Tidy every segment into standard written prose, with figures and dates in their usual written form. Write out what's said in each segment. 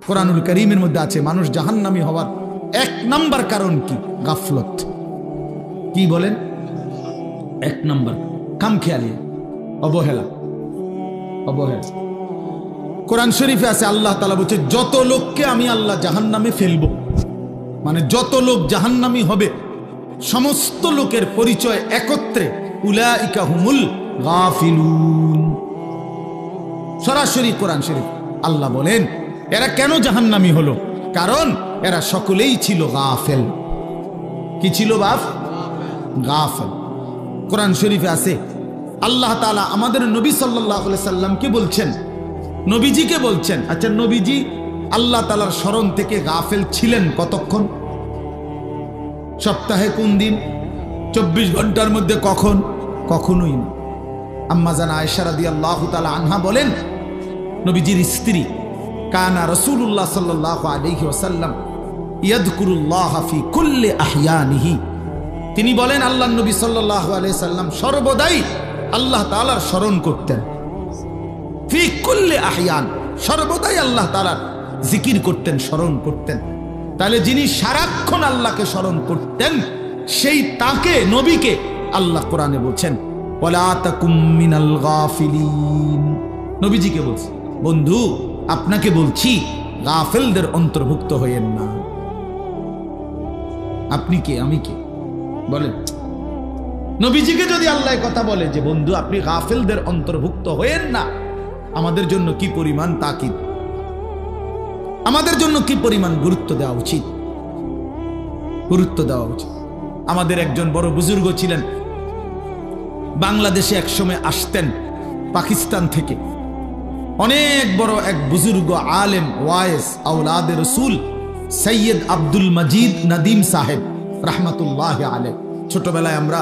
কোরআনুল কারীমের মধ্যে আছে মানুষ জাহান্নামী হওয়ার এক নাম্বার কারণ কি? গাফলত। কি বলেন? এক নাম্বার খামখেয়ালি, অবহেলা। অবহেলা। কোরআন শরীফে আছে আল্লাহ তাআলা বলছে যত লোককে আমি আল্লাহ জাহান্নামে ফেলবো, মানে যত লোক জাহান্নামী হবে সমস্ত লোকের পরিচয় একত্রে উলাইকা হুমুল গাফিলুন। সরাসরি কোরআন শরীফ আল্লাহ বলেন এরা কেন জাহান্নামী হলো? কারণ এরা সকলেই ছিল গাফেল। কি ছিল বাপ? গাফেল। কোরআন শরীফে আছে আল্লাহ তাআলা আমাদের নবী সাল্লাল্লাহু আলাইহি সাল্লামকে বলছেন, নবীজিকে বলছেন, আচ্ছা নবীজি আল্লাহ তাআলার স্মরণ থেকে গাফেল ছিলেন কতক্ষণ? সপ্তাহে কোন দিন? 24 ঘন্টার মধ্যে কখন? কখনোই না। আম্মা জান আয়েশা রাদিয়াল্লাহু তাআলা আনহা বলেন নবীজির স্ত্রী কানা রাসূলুল্লাহ সাল্লাল্লাহু আলাইহি ওয়াসাল্লাম ইয়াযকুরুল্লাহ ফি কুল্লি আহইয়ানিহি। তিনি বলেন আল্লাহর নবী সাল্লাল্লাহু আলাইহি সাল্লাম সর্বদাই আল্লাহ তাআলার স্মরণ করতেন। ফি কুল্লি আহইয়ান, সর্বদাই আল্লাহ তাআলার জিকির করতেন, স্মরণ করতেন। তাহলে যিনি সারাক্ষণ আল্লাহকে স্মরণ করতেন সেই তাকে, নবীকে আল্লাহ কোরআনে বলছেন ওয়ালা তাকুম মিনাল গাফিলিন। নবীজিকে বলছে বন্ধু আপনাকে বলছি গাফেলদের অন্তর্ভুক্ত হইয়েন না। আপনি কে? আমি কে? বলেন। নবীজিকে যদি আল্লাহ কথা বলে যে বন্ধু আপনি গাফেলদের অন্তর্ভুক্ত হইয়েন না, আমাদের জন্য কি পরিমাণ তাকিদ, আমাদের জন্য কি পরিমাণ গুরুত্ব দেওয়া উচিত, গুরুত্ব দেওয়া উচিত। আমাদের একজন বড় বুজুর্গ ছিলেন, বাংলাদেশে একসময় আসতেন পাকিস্তান থেকে। অনেক বড় এক বুজুর্গ আলেম, ওয়াইস, আওলাদে রসুল সৈয়দ আব্দুল মজিদ নদীম সাহেব রহমতুল্লাহ আলাইহি। ছোটবেলায় আমরা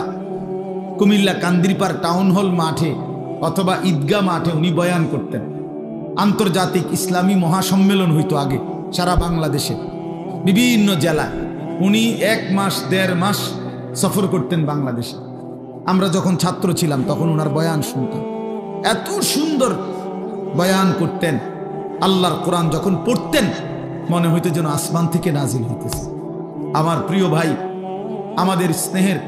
কুমিল্লা কান্দিরপাড় টাউন হল মাঠে অথবা ঈদগাহ মাঠে উনি বয়ান করতেন। আন্তর্জাতিক ইসলামী মহাসম্মেলন হইতো আগে সারা বাংলাদেশে, বিভিন্ন জেলায়। উনি 1 মাস 1.5 মাস সফর করতেন বাংলাদেশে। আমরা যখন ছাত্র ছিলাম তখন ওনার বয়ান শুনতাম। এত সুন্দর বয়ান করতেন। আল্লাহর কোরআন যখন পড়তেন মনে হইতো যেন আসমান থেকে নাজিল হইতেছে। আমার প্রিয় ভাই, আমাদের স্নেহের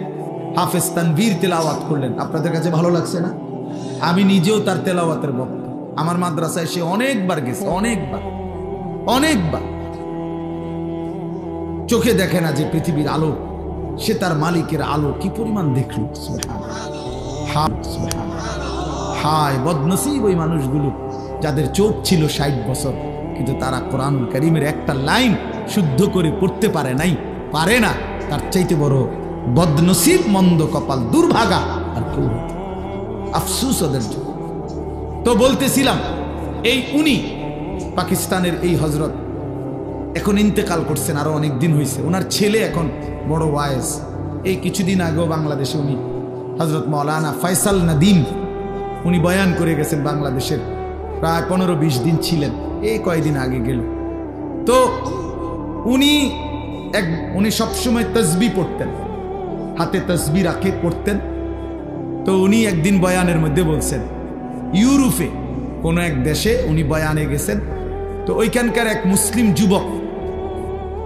হাফেজ তানভীর তেলাওয়াত করলেন, আপনাদের কাছে ভালো লাগছে না? আমি নিজেও তার তেলাওয়াতের ভক্ত। আমার মাদ্রাসায় সে অনেকবার গেছে, অনেকবার। চোখে দেখে না যে পৃথিবীর আলো, সে তার মালিকের আলো কি পরিমাণ দেখল। হায় বদনসিব ওই মানুষগুলো যাদের চোখ ছিল 60 বছর, কিন্তু তারা কোরআনুল কারীমের একটা লাইন শুদ্ধ করে পড়তে পারে নাই, পারে না। তার চাইতে বড় বদনসিব, মন্দ কপাল, দুর্ভাগা আর কেউ হতো। আফসুস ওদের জন্য। তো বলতেছিলাম এই উনি পাকিস্তানের এই হজরত এখন ইন্তেকাল করছেন, আরো অনেক দিন হয়েছে। ওনার ছেলে এখন বড় ওয়াইজ। এই কিছুদিন আগেও বাংলাদেশে উনি হজরত মাওলানা ফয়সাল নদীম উনি বয়ান করে গেছেন বাংলাদেশের। প্রায় 15-20 দিন ছিলেন, এই কয়েকদিন আগে গেল। তো উনি সবসময় তসবিহ পড়তেন, হাতে তসবিহ রাখে পড়তেন। তো উনি একদিন বয়ানের মধ্যে বলছেন ইউরোপে কোনো এক দেশে উনি বয়ানে গেছেন। তো ওইখানকার এক মুসলিম যুবক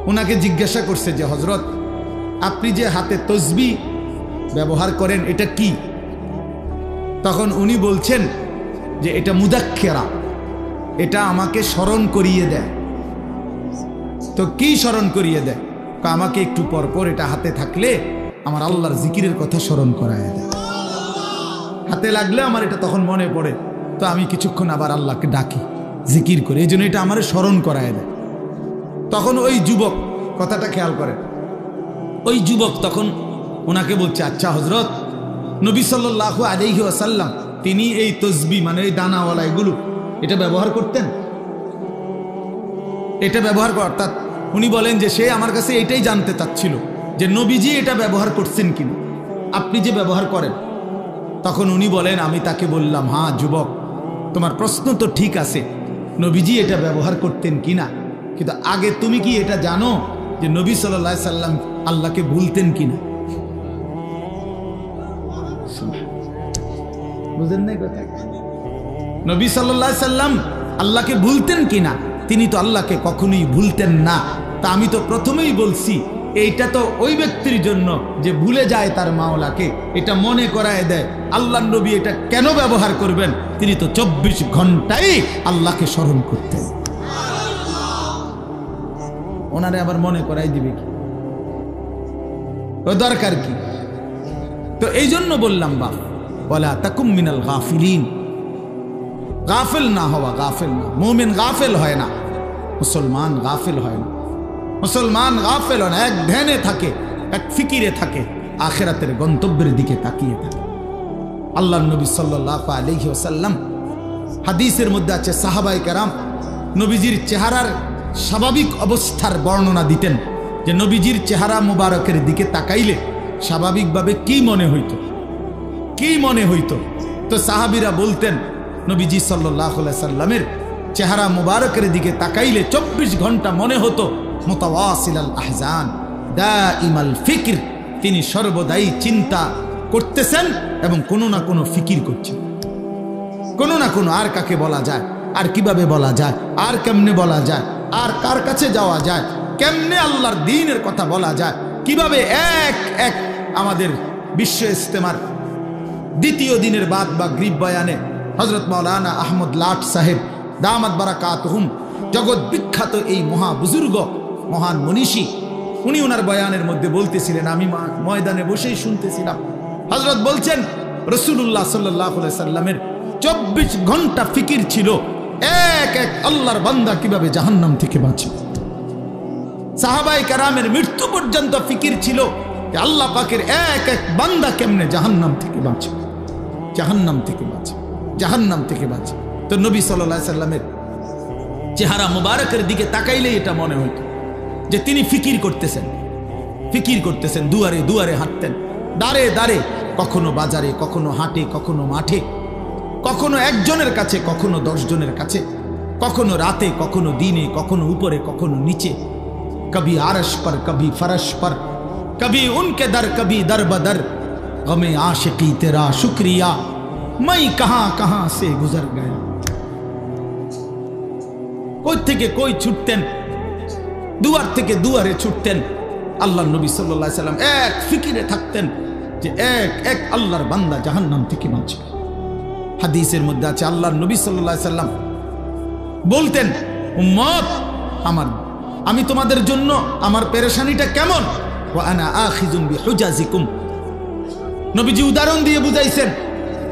ওনাকে জিজ্ঞাসা করছে যে হজরত আপনি যে হাতে তসবিহ ব্যবহার করেন এটা কি? তখন উনি বলছেন যে এটা মুদাক্কেরা, এটা আমাকে স্মরণ করিয়ে দেয়। তো কি স্মরণ করিয়ে দেয়? আমাকে একটু পর পর এটা হাতে থাকলে আমার আল্লাহর জিকিরের কথা স্মরণ করায় দেয়। হাতে লাগলে আমার এটা তখন মনে পড়ে, তো আমি কিছুক্ষণ আবার আল্লাহকে ডাকি, জিকির করি, এই জন্য এটা আমার স্মরণ করায় দেয়। তখন ওই যুবক, কথাটা খেয়াল করে, ওই যুবক তখন ওনাকে বলছে আচ্ছা হজরত, নবী সাল্লাল্লাহু আলাইহি ওয়াসাল্লাম তিনি এই তসবিহ মানে এই দানাওয়ালা এগুলো এটা ব্যবহার করতেন? এটা ব্যবহার অর্থাৎ উনি বলেন যে সে আমার কাছে এটাই জানতে চাচ্ছিল যে নবীজি এটা ব্যবহার করছেন কিনা, আপনি যে ব্যবহার করেন। তখন উনি বলেন, আমি তাকে বললাম হ্যাঁ যুবক তোমার প্রশ্ন তো ঠিক আছে, নবীজি এটা ব্যবহার করতেন কিনা, কিন্তু আগে তুমি কি এটা জানো যে নবী সাল্লাল্লাহু আলাইহি সাল্লাম আল্লাহকে ভুলতেন কিনা? বুঝেন নাই কথা? নবী সাল্লাল্লাহু আলাইহি সাল্লাম আল্লাহকে ভুলতেন কিনা তিনি তো আল্লাহকে কখনোই ভুলতেন না। তা আমি তো প্রথমেই বলছি এইটা তো ওই ব্যক্তির জন্য যে ভুলে যায় তার মাওলাকে, এটা মনে করায় দেয়। আল্লাহর নবী এটা কেন ব্যবহার করবেন? তিনি তো 24 ঘন্টাই আল্লাহকে স্মরণ করতেন। ওনারে আবার মনে করাই দিবে কি? ও দরকার কি? তো এই জন্য বললাম বাপ, ওয়ালা তাকুম মিনাল গাফিলিন, গাফিল না হওয়া, গাফিল না। মুমিন গাফিল হয় না, মুসলমান গাফিল হয় না। মুসলমান গাফিল হয় না, এক ধ্যানে থাকে, এক ফিকিরে থাকে, আখিরাতের গন্তব্যের দিকে তাকিয়ে থাকে। আল্লাহর নবী সাল্লাল্লাহু আলাইহি ওয়াসাল্লাম হাদিসের মধ্যে আছে, সাহাবায়ে কেরাম নবীজির চেহারার স্বাভাবিক অবস্থার বর্ণনা দিতেন, যে নবীজির চেহারা মুবারকের দিকে তাকাইলে স্বাভাবিকভাবে কি মনে হইতো, কি মনে হইতো? তো সাহাবীরা বলতেন নবীজি সাল্লাল্লাহু আলাইহি সাল্লামের চেহারা মুবারকের দিকে তাকাইলে 24 ঘন্টা মনে হতো মুতাওয়াসিলাল আহজান দাইমাল ফিকর, তিনি সর্বদাই চিন্তা করতেছেন এবং কোনো না কোনো ফিকির করছেন, কোনো না কোনো। আর কাকে বলা যায়, আর কিভাবে বলা যায়, আর কেমনে বলা যায়, আর কার কাছে যাওয়া যায়, কেমনে আল্লাহর দ্বীনের কথা বলা যায়, কিভাবে এক এক আমাদের বিশ্ব ইজতেমার দ্বিতীয় দিনের বাদ বা গ্রিব বয়ানে হযরত মাওলানা আহমদ লাট সাহেব দামাত বারাকাতুহুম, জগৎ বিখ্যাত এই মহা বুজুর্গ, মহান মনীষী, উনি ওনার বয়ানের মধ্যে বলতেছিলেন, আমি ময়দানে বসেই শুনতেছিলাম। হযরত বলছেন রাসূলুল্লাহ সাল্লাল্লাহু আলাইহি সাল্লামের 24 ঘন্টা ফিকির ছিল এক এক আল্লাহর বান্দা কিভাবে জাহান্নাম থেকে বাঁচে। সাহাবায়ে কেরামের মৃত্যু পর্যন্ত ফিকির ছিল যে আল্লাহ পাকের এক এক বান্দা কেমনে জাহান্নাম থেকে বাঁচে, জাহান্নাম থেকে বাঁচে, জাহান্নাম থেকে বাঁচে। তো নবী সাল্লাল্লাহু আলাইহি সাল্লামের চেহারা মুবারকের দিকে তাকাইলেই এটা মনে হতো যে তিনি ফিকির করতেছেন, ফিকির করতেছেন। দুয়ারে দুয়ারে হাঁটতেন, দাঁড়ে দাঁড়ে, কখনো বাজারে, কখনো হাটে, কখনো মাঠে, কখনো একজনের কাছে, কখনো 10 জনের কাছে, কখনো রাতে, কখনো দিনে, কখনো উপরে, কখনো নিচে, কবি আরশ पर कभी फरश पर, कभी उनके दर, कभी दर बदर, गमे आशिकी तेरा शुक्रिया, मैं कहां कहां से गुजर गया। কই থেকে কই ছুটতেন, দুয়ার থেকে দুয়ারে ছুটতেন। আল্লাহর নবী সাল্লাল্লাহু আলাইহি সাল্লাম এক ফিকিরে থাকতেন যে এক এক আল্লাহর বান্দা জাহান্নাম থেকে বাঁচবে। হাদিসের মধ্যে আছে আল্লাহর নবী সাল্লাল্লাহু আলাইহি সাল্লাম বলতেন, উম্মত আমার, আমি তোমাদের জন্য আমার পেরেশানিটা কেমন, ওয়া আনা আখিযুন বিহুজাজিকুম। নবীজি উদাহরণ দিয়ে বুঝাইছেন,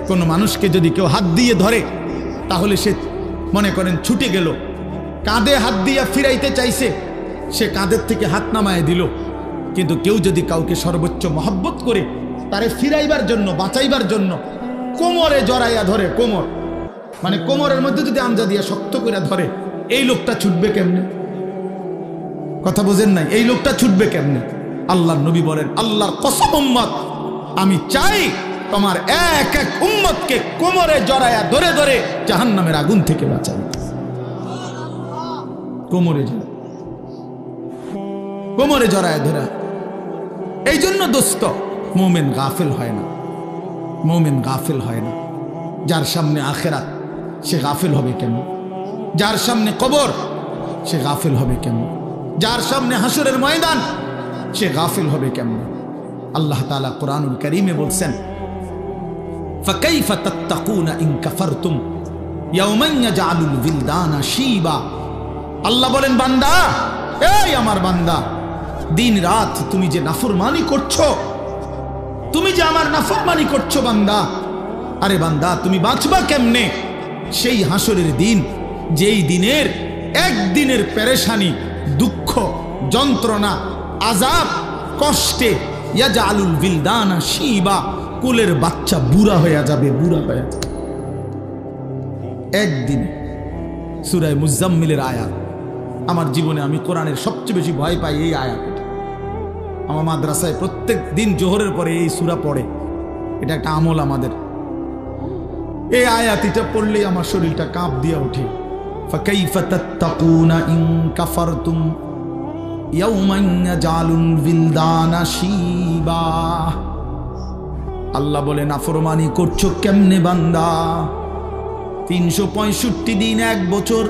কোন মানুষকে যদি কেউ হাত দিয়ে ধরে তাহলে সে মনে করেন ছুটে গেল, কাঁধে হাত দিয়ে ফিরাইতে চাইছে, সে কাঁধের থেকে হাত নামায় দিল। কিন্তু কেউ যদি কাউকে সর্বোচ্চ মহব্বত করে তারে ফিরাইবার জন্য, বাঁচাইবার জন্য কোমরে জড়াইয়া ধরে, কোমর মানে কোমরের মধ্যে যদি আমজা দিয়ে শক্ত করে ধরে, এই লোকটা ছুটবে কেমনে? কথা বোঝেন নাই? এই লোকটা ছুটবে কেমনে? আল্লাহর নবী বলেন, আল্লাহর কসম উম্মত, আমি চাই তোমার এক এক উম্মতকে কোমরে জড়াইয়া ধরে ধরে জাহান্নামের আগুন থেকে বাঁচাই। কোমরে জড়ায়, কোমরে জড়ায় ধরা। এই জন্য দোস্ত, মুমিন গাফিল হয় না, মুমিন গাফিল হয় না। যার সামনে আখিরাত সে গাফিল হবে কেন? যার সামনে কবর সে গাফিল হবে কেন? যার সামনে হাসরের ময়দান সে গাফিল হবে কেমন? আল্লাহ তাআলা কুরআনুল কারীমে বলছেন, ফাকাইফা তাত্তাকুনা ইন কাফারতুম ইয়াওমান ইয়াজআলুল বিলদানা শিবা। আল্লাহ বলেন, বান্দা, এই আমার বান্দা, দিন রাত তুমি যে নাফরমানি করছো, তুমি যে আমার নাফরমানি করছো বান্দা, আরে বান্দা তুমি বাঁচবা কেমনে সেই হাসরের দিন, যেই দিনের একদিনের পেরেশানি, দুঃখ, যন্ত্রণা, আযাব, কষ্টে ইয়াজআলুল বিলদানা শিবা, কুলের বাচ্চা বুড়া হয়ে যাবে, বুড়া হয়ে যাবে একদিন। সূরা মুজাম্মিলের আয়াত। আমার জীবনে আমি কোরআনের সবচেয়ে বেশি ভয় পাই এই আয়াত। আমার মাদ্রাসায় প্রত্যেক দিন জোহরের পরে এই সূরা পড়ে, এটা একটা আমল আমাদের। এই আয়াতটা পড়লেই আমার শরীরটা কাঁপ দিয়ে ওঠে। ফাকাইফা তাত্তাকুনা ইন কাফারতুম ইয়াওমান ইয়াজআলুল বিলদানা শিবা। আল্লাহ বলে, নাফরমানি করছো কেমনে বান্দা? 365 দিন, 1 বছর,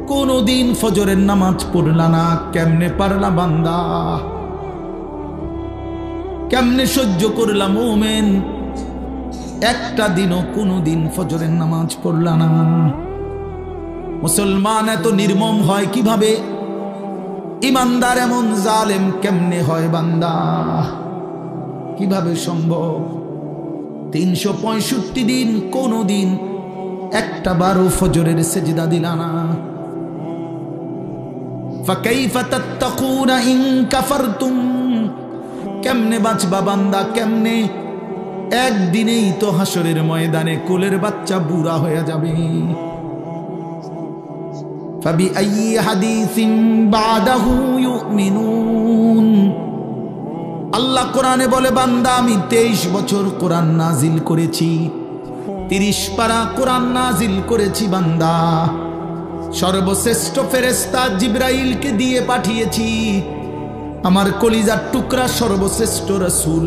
কোনদিন ফজরের নামাজ পড়লা না, কেমনে পারলা বান্দা? কেমনে সহ্য করলা মোমেন? একটা দিনও কোনদিন ফজরের নামাজ পড়লা না। মুসলমান এত নির্মম হয় কিভাবে? ইমানদার এমন জালেম কেমনে হয় বান্দা? কিভাবে সম্ভব? 365 দিন কোনদিন একটা বারো ফজরের সেজদা দিলা না। ফাকাইফা তাত্তাকুনা ইন কাফারতুম, কেমনে বাঁচবা বান্দা? কেমনে? একদিনেই তো হাসরের ময়দানে কোলের বাচ্চা বুড়া হয়ে যাবে। ফাবিআইয়ি হাদিসিন বাদাহু ইউমিনুন, আল্লাহ কোরআনে বলে বান্দা আমি 23 বছর কোরআন নাজিল করেছি, 30 পারা কোরআন নাজিল করেছি বান্দা। সর্বশ্রেষ্ঠ ফেরেশতা জিবরাইলকে দিয়ে পাঠিয়েছি। আমার কলিজার টুকরা সর্বশ্রেষ্ঠ রাসূল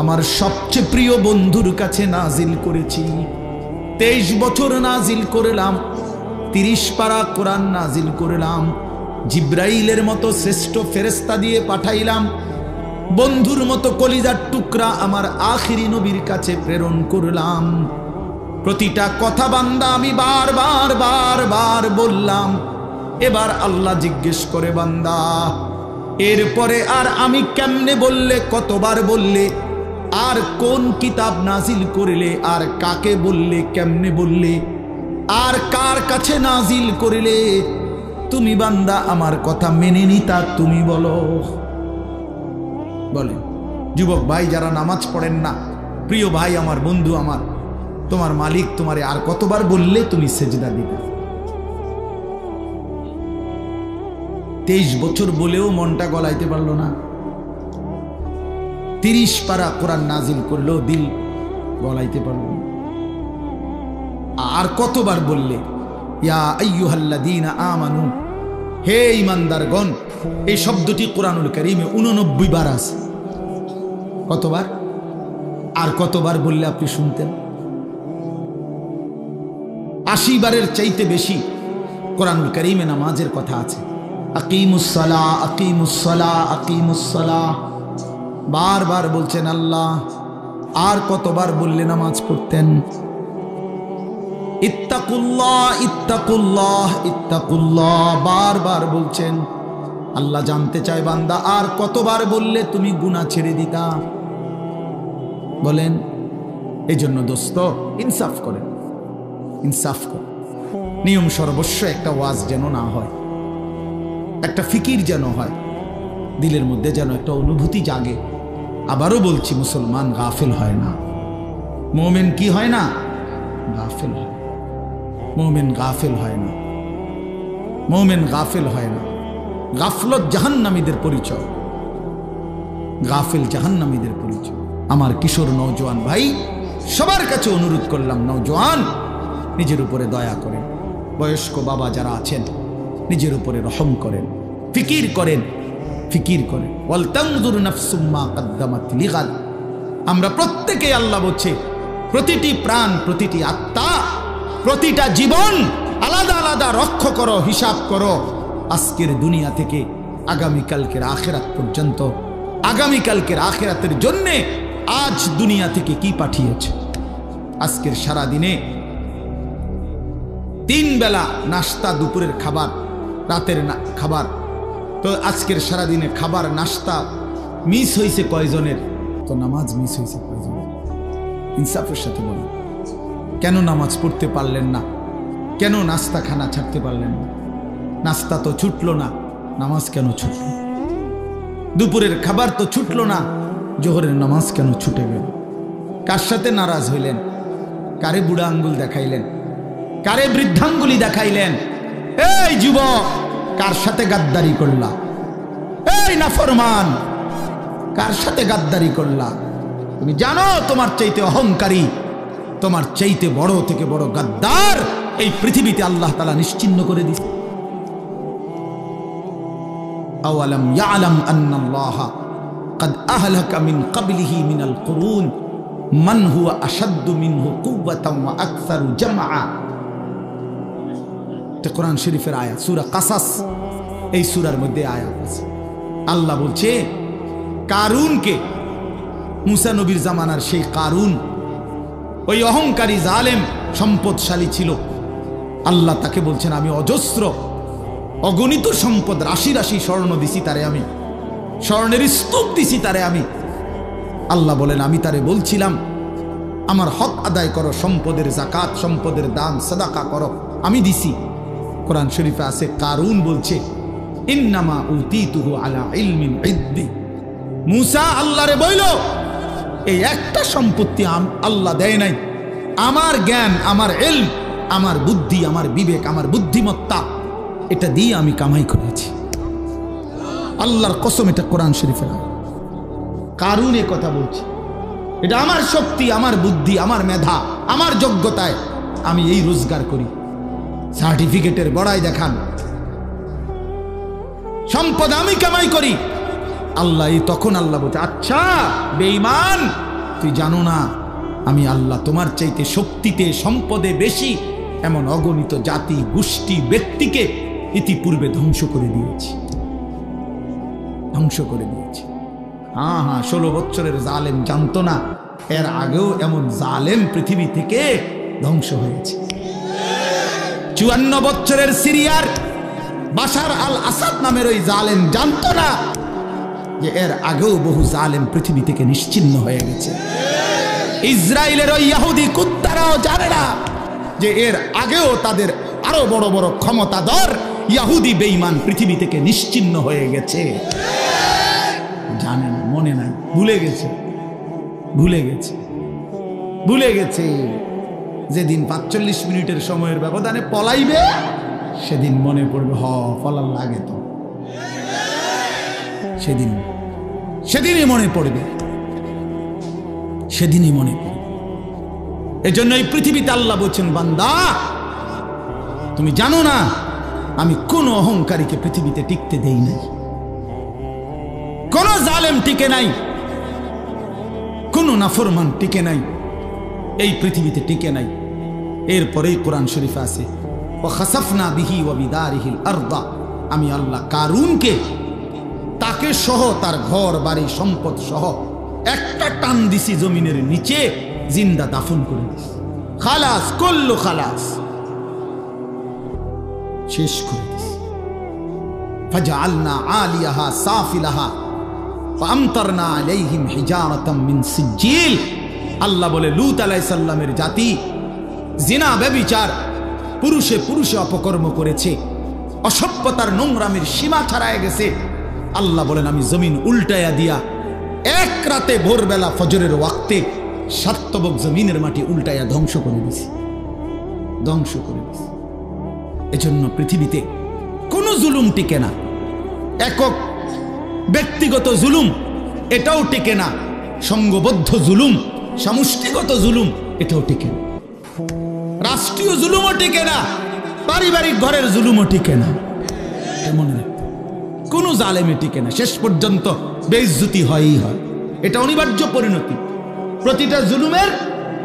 আমার সবচেয়ে প্রিয় বন্ধুর কাছে নাজিল করেছি। 23 বছর নাজিল করলাম, 30 পারা কোরআন নাজিল করলাম। জিবরাইলের মতো শ্রেষ্ঠ ফেরেশতা দিয়ে পাঠাইলাম। বন্ধুর মতো কলিজার টুকরা আমার আখিরি নবীর কাছে প্রেরণ করলাম। প্রতিটা কথা বান্দা আমি বারবার বারবার বললাম। এবার আল্লাহ জিজ্ঞেস করে বান্দা এরপরে আর আমি কেমনে বললে, কতবার বললে, আর কোন কিতাব নাজিল করলে, আর কাকে বললে, কেমনে বললে, আর কার কাছে নাজিল করলে? তুমি বান্দা আমার কথা মেনে নিতা, তুমি বলো। বলেন যুবক ভাই যারা নামাজ পড়েন না, প্রিয় ভাই আমার, বন্ধু আমার, তোমার মালিক তোমারে আর কতবার বললে তুমি সেজদা দিবে? 23 বছর বলেও মনটা গলাইতে পারলো না। 30 পারা কোরআন নাজিল করলেও দিল গলাইতে পারলো না। আর কতবার বললে ইয়া আইয়ুহাল্লাযীনা আমানু, হে ঈমানদারগণ। এই শব্দটি কোরআনুল কারীমে 89 বার আছে। কতবার? আর কতবার বললে আপনি শুনতেন? 80 বারের চাইতে বেশি কোরআনুল কারীমে নামাজের কথা আছে। আকিমুস সালাহ, আকিমুস সালাহ, আকিমুস সালাহ বারবার বলছেন আল্লাহ। আর কতবার বললে নামাজ পড়তেন? ইত্তাকুল্লাহ, ইত্তাকুল্লাহ, ইত্তাকুল্লাহ বারবার বলছেন। আল্লাহ জানতে চায় বান্দা আর কতবার বললে তুমি গুনাহ ছেড়ে দিতা? বলেন। এই জন্য দোস্ত ইনসাফ করেন, ইনসাফ করেন। নিয়ম সর্বস্ব একটা ওয়াজ যেন না হয়, একটা ফিকির যেন হয়, দিলের মধ্যে যেন একটা অনুভূতি জাগে। আবারও বলছি মুসলমান গাফিল হয় না। মুমিন কি হয় না? গাফিল হয়। মুমিন গাফিল হয় না, মুমিন গাফিল হয় না। গাফলত জাহান্নামীদের পরিচয়, গাফিল জাহান্নামীদের পরিচয়। আমার কিশোর নওজোয়ান ভাই সবার কাছে অনুরোধ করলাম, নওজোয়ান নিজের উপরে দয়া করেন। বয়স্ক বাবা যারা আছেন নিজের উপরে রহম করেন, ফিকির করেন, ফিকির করেন। ওয়াল তানজুর নাফসুম মা কদ্দামাত লিগাদ। আমরা প্রত্যেকে আল্লাহ বলছে প্রতিটি প্রাণ, প্রতিটি আত্মা, প্রতিটা জীবন আলাদা আলাদা রক্ষা করো, হিসাব করো। আজকের দুনিয়া থেকে আগামীকালকের আখিরাত পর্যন্ত, আগামীকালকের আখিরাতের জন্যে আজ দুনিয়া থেকে কি পাঠিয়েছে। আজকের সারা দিনে 3 বেলা নাস্তা, দুপুরের খাবার, রাতের খাবার। তো আজকের সারাদিনে খাবার নাস্তা মিস হয়েছে কয়জনের? তো নামাজ মিস হয়েছে কয়জনের? ইনসাফের সাথে বলুন, কেন নামাজ পড়তে পারলেন না? কেন নাস্তা খানা ছাড়তে পারলেন না? নাস্তা তো ছুটলো না, নামাজ কেন ছুটল? দুপুরের খাবার তো ছুটলো না, জোহরের নামাজ কেন ছুটে গেল? কার সাথে নারাজ হইলেন? কারে বুড়া আঙ্গুল দেখাইলেন? কারে বৃদ্ধাঙ্গুলি দেখাইলেন? এই যুবক কার সাথে গাদ্দারি করলা? এই নাফরমান কার সাথে গাদ্দারি করলা? তুমি জানো তোমার চাইতে অহংকারী, তোমার চাইতে বড় থেকে বড় গাদ্দার এই পৃথিবীতে আল্লাহ তাআলা নিশ্চিহ্ন করে দিয়েছে। আওয়ালাম ইয়ালাম আন্নাল্লাহা قد أهلك من قبله من القرون من هو أشد منه قوة وأكثر جمعا। এটা কোরআন শরীফের আয়াত, সূরা কাসাস, এই সূরার মধ্যে আয়াত আছে। আল্লাহ বলছে কারুনকে, মুসা নবীর জামানার সেই কারুন, ওই অহংকারী জালেম সম্পদশালী ছিল। আল্লাহ তাকে বলছেন আমি অজস্র অগণিত সম্পদ, রাশি রাশি স্বর্ণ দিছি তারে, আমি স্বর্ণের স্তূপ দিছি তারে আমি। আল্লাহ বলেন আমি তারে বলছিলাম আমার হক আদায় করো, সম্পদের যাকাত, সম্পদের দান সাদাকা করো, আমি দিছি। কোরআন শরীফে আছে কারুন বলছে ইন্নামা উতিতুহু আলা ইলমিন ইদ্দি, মুসা আল্লাহরে বইল এই একটা সম্পত্তি আল্লাহ দেয় নাই, আমার জ্ঞান, আমার ইলম, আমার বুদ্ধি, আমার বিবেক, আমার বুদ্ধিমত্তা, এটা দিয়ে আমি কামাই করেছি। আল্লাহর কসম, এটা কোরআন শরীফের আয়াত। কারুন এ কথা বলছে এটা আমার শক্তি, আমার বুদ্ধি, আমার মেধা, আমার যোগ্যতায় আমি এই রোজগার করি। সার্টিফিকেটের বড়াই দেখান, সম্পদ আমি কামাই করি। আল্লাহ তখন আল্লাহ বলছে আচ্ছা বেঈমান, তুই জানো না আমি আল্লাহ তোমার চাইতে শক্তিতে সম্পদে বেশি এমন অগণিত জাতি গোষ্ঠী ব্যক্তিকে ইতিপূর্বে ধ্বংস করে দিয়েছি, ধ্বংস করে দিয়েছি। হ্যাঁ হ্যাঁ, 16 বছরের জালেম জানতো না এর আগেও এমন জালেম পৃথিবী থেকে ধ্বংস হয়েছে। 54 বছরের সিরিয়ার বাশার আল আসাদ নামের ওই জালেম জানতো না যে এর আগেও বহু জালেম পৃথিবী থেকে নিশ্চিহ্ন হয়ে গেছে। ইসরায়েলের ওই ইহুদি কুত্তারাও জানে না যে এর আগেও তাদের আরো বড় বড় ক্ষমতাধর ইহুদি বেঈমান পৃথিবী থেকে নিশ্চিহ্ন হয়ে গেছে। জানে না, মনে নাই, ভুলে গেছে, ভুলে গেছে, ভুলে গেছে। যেদিন 45 মিনিটের সময়ের ব্যবধানে পলাইবে সেদিন মনে পড়বে পলার লাগে তো, সেদিনই মনে পড়বে, সেদিনই মনে পড়বে। এজন্য এই পৃথিবীতে আল্লাহ বলছেন বান্দা তুমি জানো না আমি কোন অহংকারীকে পৃথিবীতে টিকতে দেই নাই, কোন জালেম টিকে নাই, কোন নাফরমান টিকে নাই, এই পৃথিবীতে টিকে নাই। এরপরেই কোরআন শরীফে আছে ওয়াখাসাফনা বিহি ওয়া বিদারিহিল আরদা, আমি আল্লাহ কারুনকে তাকে সহ তার ঘর বাড়ি সম্পদ সহ একটা টান দিছি জমিনের নিচে, জিন্দা দাফন করে দিছি। খালাস, কুল্লু খালাস, শেষ করে দিছি। ফাজআলনা আলিয়াহা সাফিলাহা ফাআমতারনা আলাইহিম হিজারাতাম মিন সিজিল। আল্লাহ বলে লূত আলাইহিস সালামের জাতি জিনা ব্যভিচার, পুরুষে পুরুষে অপকর্ম করেছে, অসভ্যতার নোংরামের সীমা ছাড়ায় গেছে। আল্লাহ বলেন আমি জমিন উল্টায়া দিয়া এক রাতে ভোরবেলা ফজরের ওয়াক্তে সাতবক জমিনের মাটি উল্টায়া ধ্বংস করে দিছি, ধ্বংস করে দিছি। এজন্য পৃথিবীতে কোনো জুলুম টিকে না, একক ব্যক্তিগত জুলুম এটাও টিকে না, সংঘবদ্ধ জুলুম, সমষ্টিগত জুলুম এটাও টিকে না, রাষ্ট্রীয় জুলুমও টিকে না, পারিবারিক ঘরের জুলুমও টিকে না। এমন কোন জালেমে টিকে না, শেষ পর্যন্ত বেইজ্জতি হয়ই হয়। এটা অনিবার্য পরিণতি, প্রতিটা জুলুমের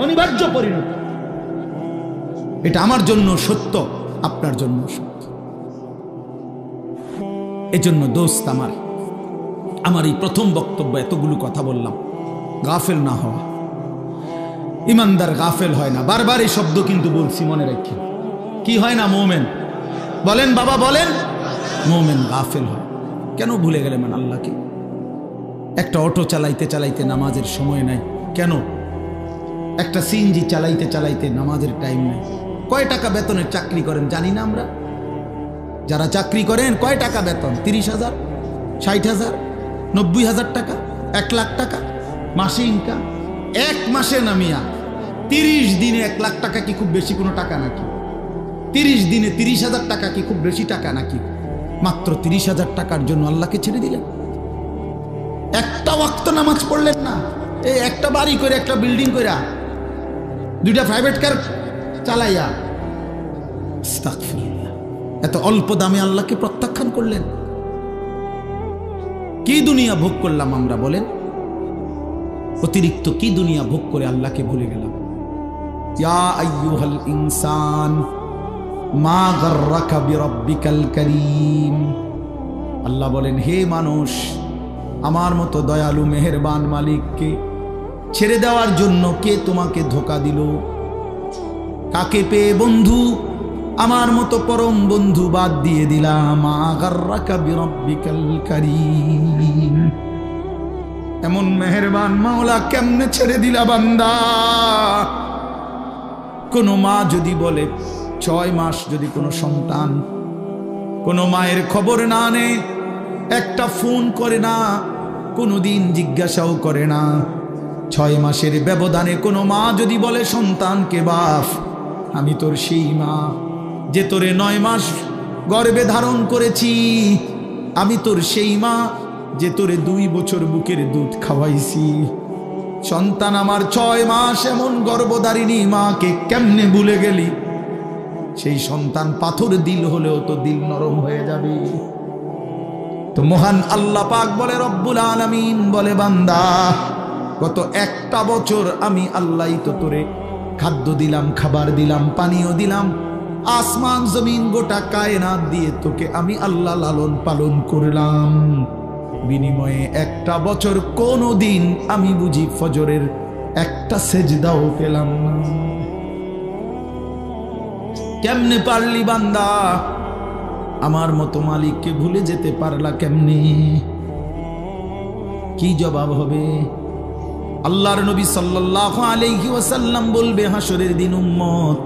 অনিবার্য পরিণতি। এটা আমার জন্য সত্য, আপনার জন্য সত্য। এজন্য দোস্ত আমার এই প্রথম বক্তব্য এতগুলো কথা বললাম, গাফেল না হওয়া। ইমানদার গাফেল হয় না, বারবার এই শব্দ কিন্তু বলছি, মনে রাখি। কি হয় না? মোমেন বলেন, বাবা বলেন, মোমেন গাফেল হয়। কেন ভুলে গেলেন আল্লাহকে? একটা অটো চালাইতে চালাইতে নামাজের সময় নাই কেন? একটা সিএনজি চালাইতে চালাইতে নামাজের টাইম নাই। কয় টাকা বেতনের চাকরি করেন জানি না আমরা? যারা চাকরি করেন কয় টাকা বেতন? 30,000, 60,000, 90,000 টাকা, 1 লাখ টাকা মাসে ইনকাম। এক মাসে নামিয়া 30 দিনে 1 লাখ টাকা কি খুব বেশি কোনো টাকা নাকি? 30 দিনে 30,000 টাকা কি খুব বেশি টাকা নাকি? মাত্র 30,000 টাকার জন্য আল্লাহকে ছেড়ে দিলেন। একটা ওয়াক্ত নামাজ পড়লেন না, এই একটা বাড়ি করে, একটা বিল্ডিং কইরা, 2টা প্রাইভেট কার চালাইয়া, আস্তাগফিরুল্লাহ, এত অল্প দামে আল্লাহকে প্রত্যাখ্যান করলেন। কি দুনিয়া ভোগ করলাম আমরা বলেন? অতিরিক্ত কি দুনিয়া ভোগ করে আল্লাহকে ভুলে গেলাম। ইয়া আইয়ুহাল ইনসান মা গাররাকা বিরাব্বিকাল কারীম। আল্লাহ বলেন, হে মানুষ, আমার মতো দয়ালু মেহেরবান মালিককে ছেড়ে দেওয়ার জন্য কে তোমাকে ধোঁকা দিল? কাকে পেয়ে বন্ধু আমার মতো পরম বন্ধু বাদ দিয়ে দিলাম? মা গাররাকা বিরাব্বিকাল কারীম। এমন মেহেরবান মাওলা কেমনে ছেড়ে দিলা বান্দা? কোন মা যদি বলে 6 মাস যদি কোনো সন্তান কোনো মায়ের খবর না নেয়, একটা ফোন করে না, কোনোদিন জিজ্ঞাসাও করে না, 6 মাসের ব্যবধানে কোনো মা যদি বলে সন্তানকে, বাপ আমি তোর সেই মা যে তোরে 9 মাস গর্ভে ধারণ করেছি, আমি তোর সেই মা যে তোরে 2 বছর বুকের দুধ খাওয়াইছি। সন্তান আমার 6 মাস এমন গর্ভধারিণী মাকে কেমনে ভুলে গেলি? সেই সন্তান পাথর দিল হলেও তো দিল নরম হয়ে যাবে। তো মহান আল্লাহ পাক বলে, রব্বুল আলামিন বলে, বান্দা গত 1টা বছর আমি আল্লাহই তো তোরে খাদ্য দিলাম, খাবার দিলাম, পানীয় দিলাম, আসমান জমিন গোটা কায়নাত দিয়ে তোকে আমি আল্লাহ লালন পালন করলাম। বিনিময়ে 1টা বছর কোনদিন আমি বুঝি ফজরের একটা সেজদাও পেলাম না। কেমনে পারলি বান্দা? আমার মতো মালিককে ভুলে যেতে পারলা কেমনে? কি জবাব হবে? আল্লাহর নবী সাল্লাল্লাহু আলাইহি ওয়াসাল্লাম বলবে হাসরের দিন, উম্মত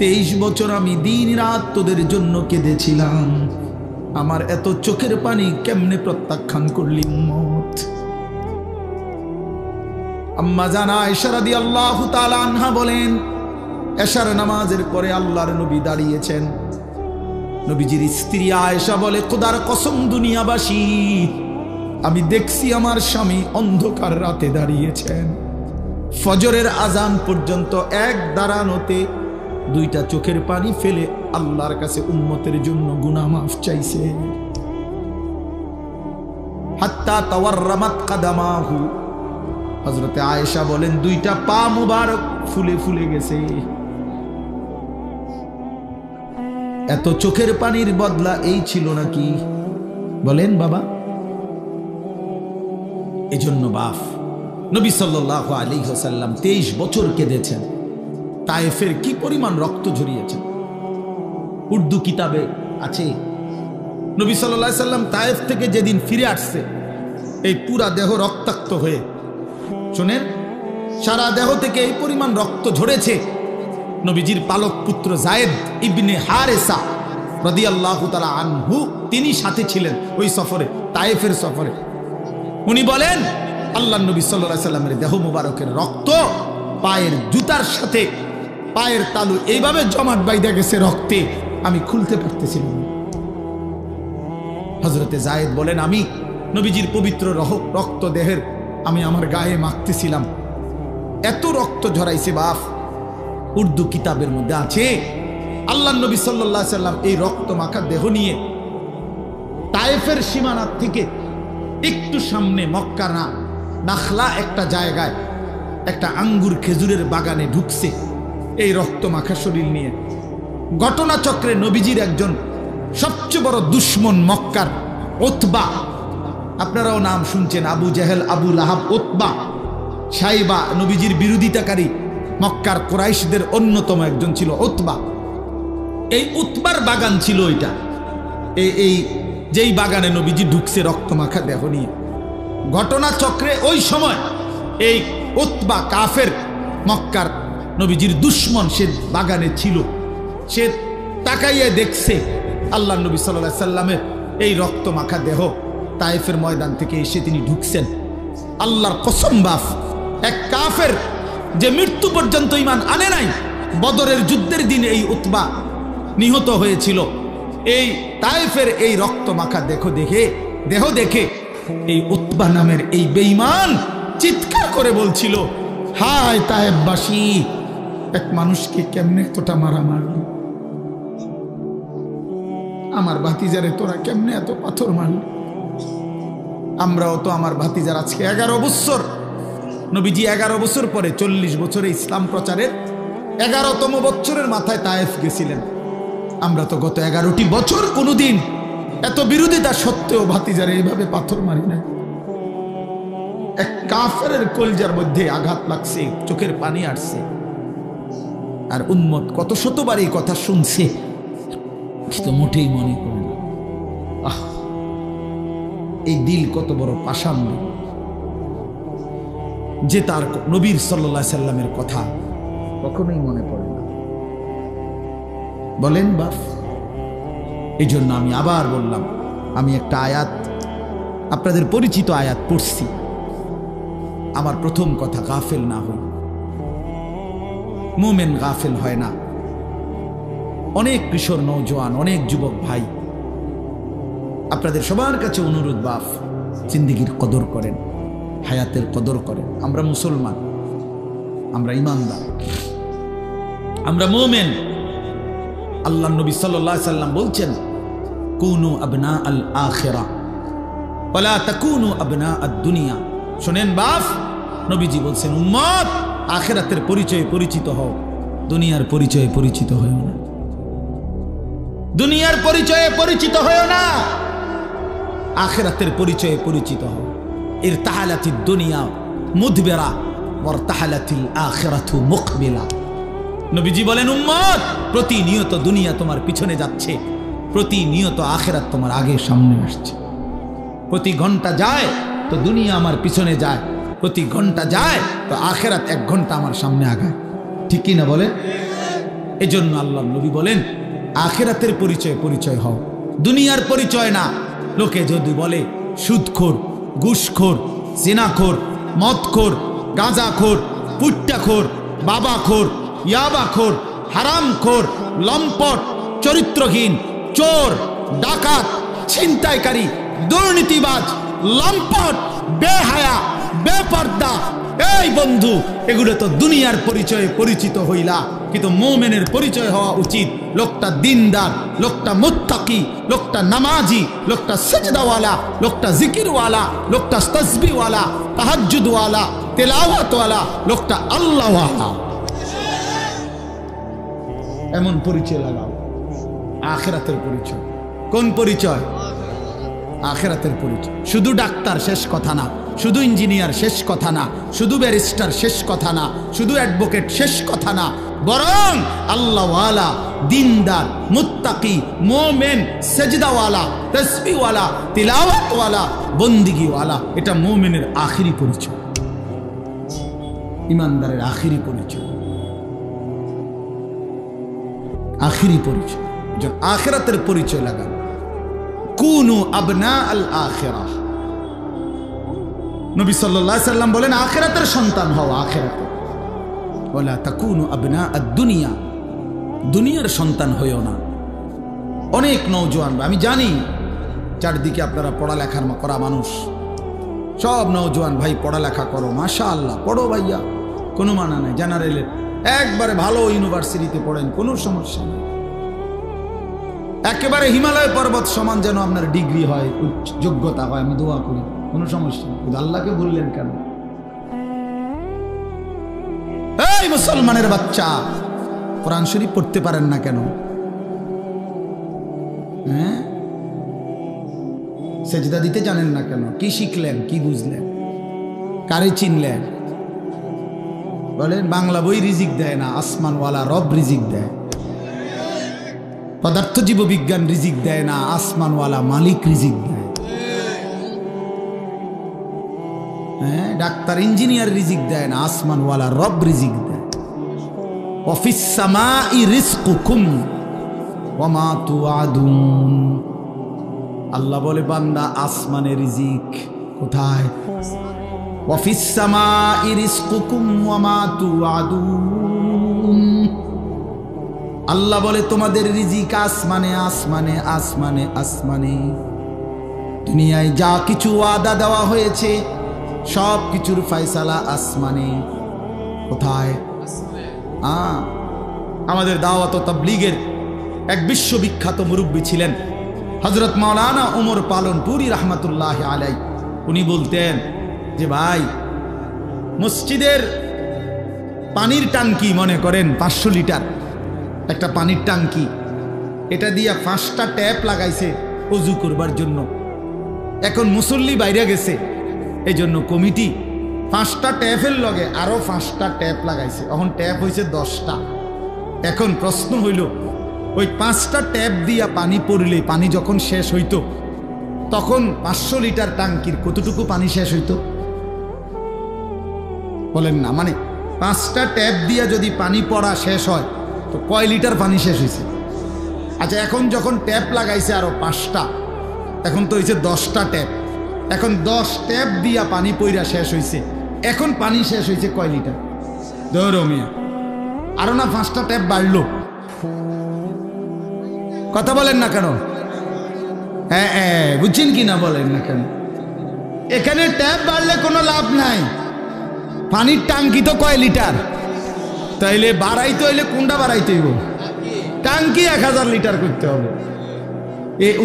23 বছর আমি দিন রাত তোদের জন্য কেঁদেছিলাম, আমার এত চোখের পানি কেমনে প্রত্যাখ্যান করলি উম্মত? আম্মা জানা আয়েশা রাদিয়াল্লাহু তাআলা আনহা বলেন, এশার নামাজের পরে আল্লাহর নবী দাঁড়িয়েছেন। নবীজির স্ত্রী আয়েশা বলে, খোদার কসম দুনিয়াবাসী, আমি দেখছি আমার স্বামী অন্ধকার রাতে দাঁড়িয়েছেন, ফজরের আজান পর্যন্ত এক দাঁড়ানোতে 2টা চোখের পানি ফেলে আল্লাহর কাছে উম্মতের জন্য গুনাহ মাফ চাইছে। হাত্তা তাওয়াররামাত কাদামাহু, হযরতে আয়েশা বলেন 2টা পা মুবারক ফুলে ফুলে গেছে। এত চোখের পানির বদলা এই ছিল নাকি? বলেন বাবা। এজন্য বাপ নবী সাল্লাল্লাহু আলাইহি ওয়াসাল্লাম 23 বছর কেঁদেছেন। তায়েফের কি পরিমাণ রক্ত ঝরিয়েছেন উর্দু কিতাবে আছে। নবী সাল্লাল্লাহু আলাইহি ওয়াসাল্লাম তায়েফ থেকে যেদিন ফিরে আসছে, এই পুরা দেহ রক্তাক্ত হয়ে, শুনেন, সারা দেহ থেকে এই পরিমাণ রক্ত ঝরেছে। নবীজির পালক পুত্র যায়েদ ইবনে হারেসা রাদিয়াল্লাহু তাআলা আনহু, তিনি সাথে ছিলেন ওই সফরে, তায়েফের সফরে। উনি বলেন, আল্লাহর নবী সাল্লাল্লাহু আলাইহি ওয়াসাল্লামের দেহ মুবারকের রক্ত পায়ের জুতার সাথে পায়ের তালু এইভাবে জমাট বাইধা গেছে রক্তে, আমি খুলতে পারতেছিলাম না। হযরতে যায়েদ বলেন, আমি নবীজির পবিত্র রক্ত দেহের আমি আমার গায়ে মাখতেছিলাম, এত রক্ত ঝরাইছে বাপ। উর্দু কিতাবের মধ্যে আছে, আল্লাহর নবী সাল্লাল্লাহু আলাইহি ওয়াসাল্লাম এই রক্ত মাখা দেহ নিয়ে তায়েফের সীমানা থেকে একটু সামনে মক্কা না নাখলা একটা জায়গায় একটা আঙ্গুর খেজুরের বাগানে ঢুকছে এই রক্ত মাখা শরীর নিয়ে। ঘটনাচক্রে নবীজির একজন সবচেয়ে বড় দুশ্মন মক্কার উতবা, আপনারাও নাম শুনছেন, আবু জেহেল, আবু লাহাব, উতবা, সাইবা, নবীজির বিরোধিতাকারী মক্কার কুরাইশদের অন্যতম একজন ছিল উতবা। এই উতবার বাগান ছিল ওইটা, এই যেই বাগানে নবীজি ঢুকছে রক্ত মাখা দেহ নিয়ে। ঘটনাচক্রে ওই সময় এই উতবা কাফের মক্কার নবীজির দুশ্মন, সে বাগানে ছিল। সে তাকাইয়ে দেখছে আল্লাহর নবী সাল্লাল্লাহু আলাইহি সাল্লামের এই রক্ত মাখা দেহ তায়েফের ময়দান থেকে এসে তিনি ঢুকছেন। আল্লাহর কসম বাপ, এক কাফের যে মৃত্যু পর্যন্ত ঈমান আনে নাই, বদরের যুদ্ধের দিন এই উতবা নিহত হয়েছিল। এই তায়েফের এই রক্ত মাখা দেহ দেখে এই উতবা নামের এই বেঈমান চিৎকার করে বলছিল, হায় তায়েফবাসী, এক মানুষকে কেমনে এতটা মারা মারলি, আমার ভাতিজারে তোরা কেমনে এত পাথর মারলি। আমরাও তো আমার ভাতিজার আজকে 11 বছর, নবীজি 11 বছর পরে 40 বছরে ইসলাম প্রচারের 11তম বছরের মাথায় তায়েফ গেছিলেন। আমরা তো গত 11টি বছর কোনোদিন এত বিরোধিতা সত্ত্বেও ভাতিজারে এইভাবে পাথর মারি না। এক কাফেরের কলজার মধ্যে আঘাত লাগছে, চোখের পানি আসছে, আর উম্মত কত শতবার এই কথা শুনছে কিন্তু মোটেই মনে করে না। এই দিল কত বড় পাষাণ যে তার নবীর সাল্লাল্লাহু আলাইহি সাল্লামের কথা কখনোই মনে পড়ে না। বলেন বাপ, এই জন্য আমি আবার বললাম, আমি একটা আয়াত, আপনাদের পরিচিত আয়াত পড়ছি। আমার প্রথম কথা, গাফেল না হই। মুমিন গাফেল হয় না। অনেক কিশোর নওজোয়ান, অনেক যুবক ভাই, আপনাদের সবার কাছে অনুরোধ, বাপ জিন্দেগির কদর করেন, হায়াতের কদর করেন। আমরা মুসলমান, আমরা ইমানদার, আমরা মুমিন। আল্লাহ নবী সাল্লাল্লাহু আলাইহি সাল্লাম বলছেন, কুনু আবনা আল আখিরা ওয়ালা তাকুনু আবনা আদ দুনিয়া। শুনেন বাপ, নবীজি বলছেন, উম্মত আখিরাতের পরিচয়ে পরিচিত হও, দুনিয়ার পরিচয়ে পরিচিত হও না। দুনিয়ার পরিচয়ে পরিচিত হও না, আখিরাতের পরিচয়ে পরিচিত হও। ইরতাহালাতিদ দুনিয়া মুদবিরা ওয়ারতাহালাতিল আখিরাতু মুকবিলা। নবীজি বলেন, উম্মত প্রতিনিয়ত দুনিয়া তোমার পিছনে যাচ্ছে, প্রতিনিয়ত আখিরাত তোমার আগে সামনে আসছে। প্রতি ঘন্টা যায় তো দুনিয়া আমার পিছনে যায়, প্রতি ঘন্টা যায় তো আখিরাত 1 ঘন্টা আমার সামনে আগায়। ঠিক কি না বলে? এজন্য আল্লাহ নবী বলেন, আখিরাতের পরিচয় পরিচয় হও, দুনিয়ার পরিচয় না। লোকে যদি বলে সুদখোর, ঘুষখোর, জিনাখোর, মদখোর, গাঁজাখোর, পুট্টাখোর, বাবাখোর, ইয়াবাখোর, হারামখোর, লম্পট, চরিত্রহীন, চোর, ডাকাত, ছিনতাইকারী, দুর্নীতিবাজ, লম্পট, বেহায়া, বেপর্দা, এই বন্ধু, এগুলো তো দুনিয়ার পরিচয়ে পরিচিত হইলা। কিন্তু মুমিনের পরিচয় হওয়া উচিত, লোকটা দিনদার, লোকটা মুত্তাকি, লোকটা নামাজি, লোকটা সিজদাওয়ালা, লোকটা জিকিরওয়ালা, লোকটা তাসবিহওয়ালা, তাহাজ্জুদওয়ালা, তেলাওয়াতওয়ালা, লোকটা আল্লাহওয়ালা। এমন পরিচয় লাগাও। আখিরাতের পরিচয়। কোন পরিচয়? আখিরাতের পরিচয়। শুধু ডাক্তার শেষ কথা না, শুধু ইঞ্জিনিয়ার শেষ কথা না, শুধু ব্যারিস্টার শেষ কথা না, শুধু অ্যাডভোকেট শেষ কথা না, বরং আল্লাহওয়ালা, দিনদার, মুত্তাকি, মুমিন, সেজদাওয়ালা, তাসবিহওয়ালা, তিলাওয়াতওয়ালা, বন্দিগিওয়ালা, এটা মুমিনের আখিরি পরিচয়, ইমানদারের আখিরি পরিচয়, আখিরি পরিচয়। যখন আখিরাতের পরিচয় লাগান, কুনু আবনা আল আখিরাহ। নবী সাল্লাল্লাহু আলাইহি সাল্লাম বলেন, আখিরাতের সন্তান হও, আখিরাতে। ওয়ালা তাকুনু আবনা আদ দুনিয়া, দুনিয়ার সন্তান হইও না। অনেক নওজোয়ান, আমি জানি চারদিকে আপনারা পড়ালেখার করা মানুষ, সব নওজোয়ান ভাই পড়ালেখা করো, মাশাআল্লাহ, পড়ো ভাইয়া, কোনো মানা নাই। জেনারেলের একবারে ভালো ইউনিভার্সিটিতে পড়েন, কোনো সমস্যা নেই। একেবারে হিমালয় পর্বত সমান যেন আপনার ডিগ্রি হয়, উচ্চ যোগ্যতা হয়, আমি দোয়া করি, কোনো সমস্যা নেই। আল্লাহকে বললেন কেন? এই মুসলমানের বাচ্চা, কোরআন শরীফ পড়তে পারেন না কেন? হ্যাঁ, সেজদা দিতে জানেন না কেন? কি শিখলেন, কি বুঝলেন, কারে চিনলেন? বলেন, বাংলা বই রিজিক দেয় না, আসমানওয়ালা রব রিজিক দেয়। পদার্থ জীব বিজ্ঞান রিজিক দেয় না, আসমানওয়ালা মালিক রিজিক দেয়। হ্যাঁ, ডাক্তার ইঞ্জিনিয়ার রিজিক দেয় না, আসমানওয়ালা রব রিজিক দেয়। ওয়াফিস সামাই রিজকুকুম ওয়া মা তুআদুন। আল্লাহ বলে, বান্দা আসমানে রিজিক কোথায়? ওয়াফিস সামাই রিজকুকুম ওয়া মা তুআদুন। আল্লাহ বলে, তোমাদের রিজিক আসমানে, আসমানে, আসমানে, আসমানে। দুনিয়ায় যা কিছু ওয়াদা দেওয়া হয়েছে সব কিছুর ফয়সালা আসমানে। কোথায়? আমাদের দাওয়াত ও তাবলীগের এক বিশ্ববিখ্যাত মুরব্বী ছিলেন হযরত মাওলানা ওমর পালনপুরি রাহমাতুল্লাহ আলাইহি। উনি বলতেন যে, ভাই, মসজিদের পানির ট্যাঙ্কি, মনে করেন 500 লিটার একটা পানির ট্যাঙ্কি, এটা দিয়া 5টা ট্যাপ লাগাইছে অজু করবার জন্য। এখন মুসল্লি বাইরে গেছে, এই জন্য কমিটি 5টা ট্যাপের লগে আরো 5টা ট্যাপ লাগাইছে। এখন ট্যাপ হয়েছে 10টা। এখন প্রশ্ন হইল, ওই 5টা ট্যাপ দিয়া পানি পড়লে পানি যখন শেষ হইতো তখন 500 লিটার টাঙ্কির কতটুকু পানি শেষ হইতো বলেন না? মানে 5টা ট্যাপ দিয়া যদি পানি পড়া শেষ হয় তো কয় লিটার পানি শেষ হয়েছে? আচ্ছা, এখন যখন ট্যাপ লাগাইছে আরো 5টা, এখন তো হয়েছে 10টা ট্যাপ। এখন 10 ট্যাপ দিয়া পানি পইরা শেষ হয়েছে, এখন পানি শেষ হয়েছে কয় লিটার? ধরো মিয়া, আরো না 5টা ট্যাপ বাড়লো। কথা বলেন না কেন? হ্যাঁ, বুঝছেন কি না বলেন না কেন? এখানে ট্যাপ বাড়লে কোনো লাভ নাই, পানির টাঙ্কি তো কয় লিটার? তাইলে বাড়াইতে হইলে কোনটা বাড়াইতে হইব? টাঙ্কি 1000 লিটার করতে হবে।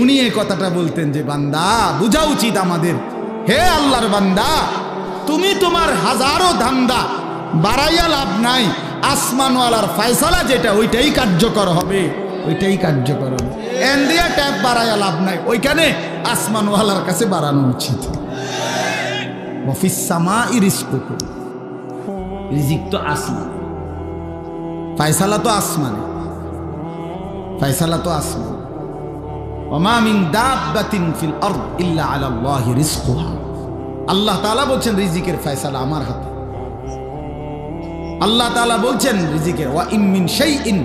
উনি এই কথাটা বলতেন যে বান্দা বুঝা উচিত আমাদের, হে আল্লাহর বান্দা, তুমি তোমার হাজারো ধান্দা বাড়াইয়া লাভ নাই, আসমানওয়ালার ফয়সালা যেটা ওইটাই কার্যকর হবে, ওইটাই কার্যকর হবে। এন দিয়া ট্যাপ বাড়াইয়া লাভ নাই, ওইখানে আসমানওয়ালার কাছে বাড়ানো উচিত। ওয়াফিস সামাই রিজকুকুম, রিজিক তো আসমান, ফয়সালা তো আসমানে, ফয়সালা তো আসমান। ওমা মিন দাব্বাতিন ফিল আরদ ইল্লা আলাল্লাহি রিজকুহা, আল্লাহ তাআলা বলছেন রিজিকের ফয়সালা আমার হাতে। আল্লাহ তাআলা বলছেন রিজিকের, ওয়া ইম মিন শাইইন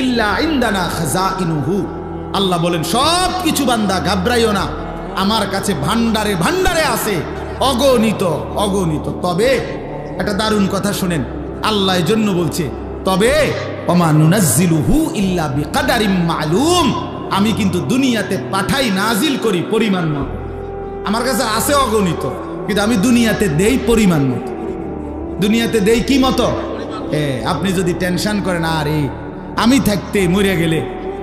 ইল্লা ইনদানা খাযাইনুহু, আল্লাহ বলেন সব কিছু বান্দা ঘাবড়াইও না, আমার কাছে ভান্ডারে ভান্ডারে আছে, অগণিত অগণিত। তবে একটা দারুণ কথা শুনেন, আল্লাহ এর জন্য বলছে তবে ওমা নুনাজ্জিলুহু ইল্লা বিকাদারিম মালুম, আমি কিন্তু দুনিয়াতে পাঠাই নাজিল করি পরিমাণ মতো। আমার কাছে আছে অগণিত, কিন্তু আমি দুনিয়াতে দেই পরিমাণ মতো। দুনিয়াতে দেই কি মতো? আপনি যদি টেনশন করেন আরে আমি থাকতে মরে গেলে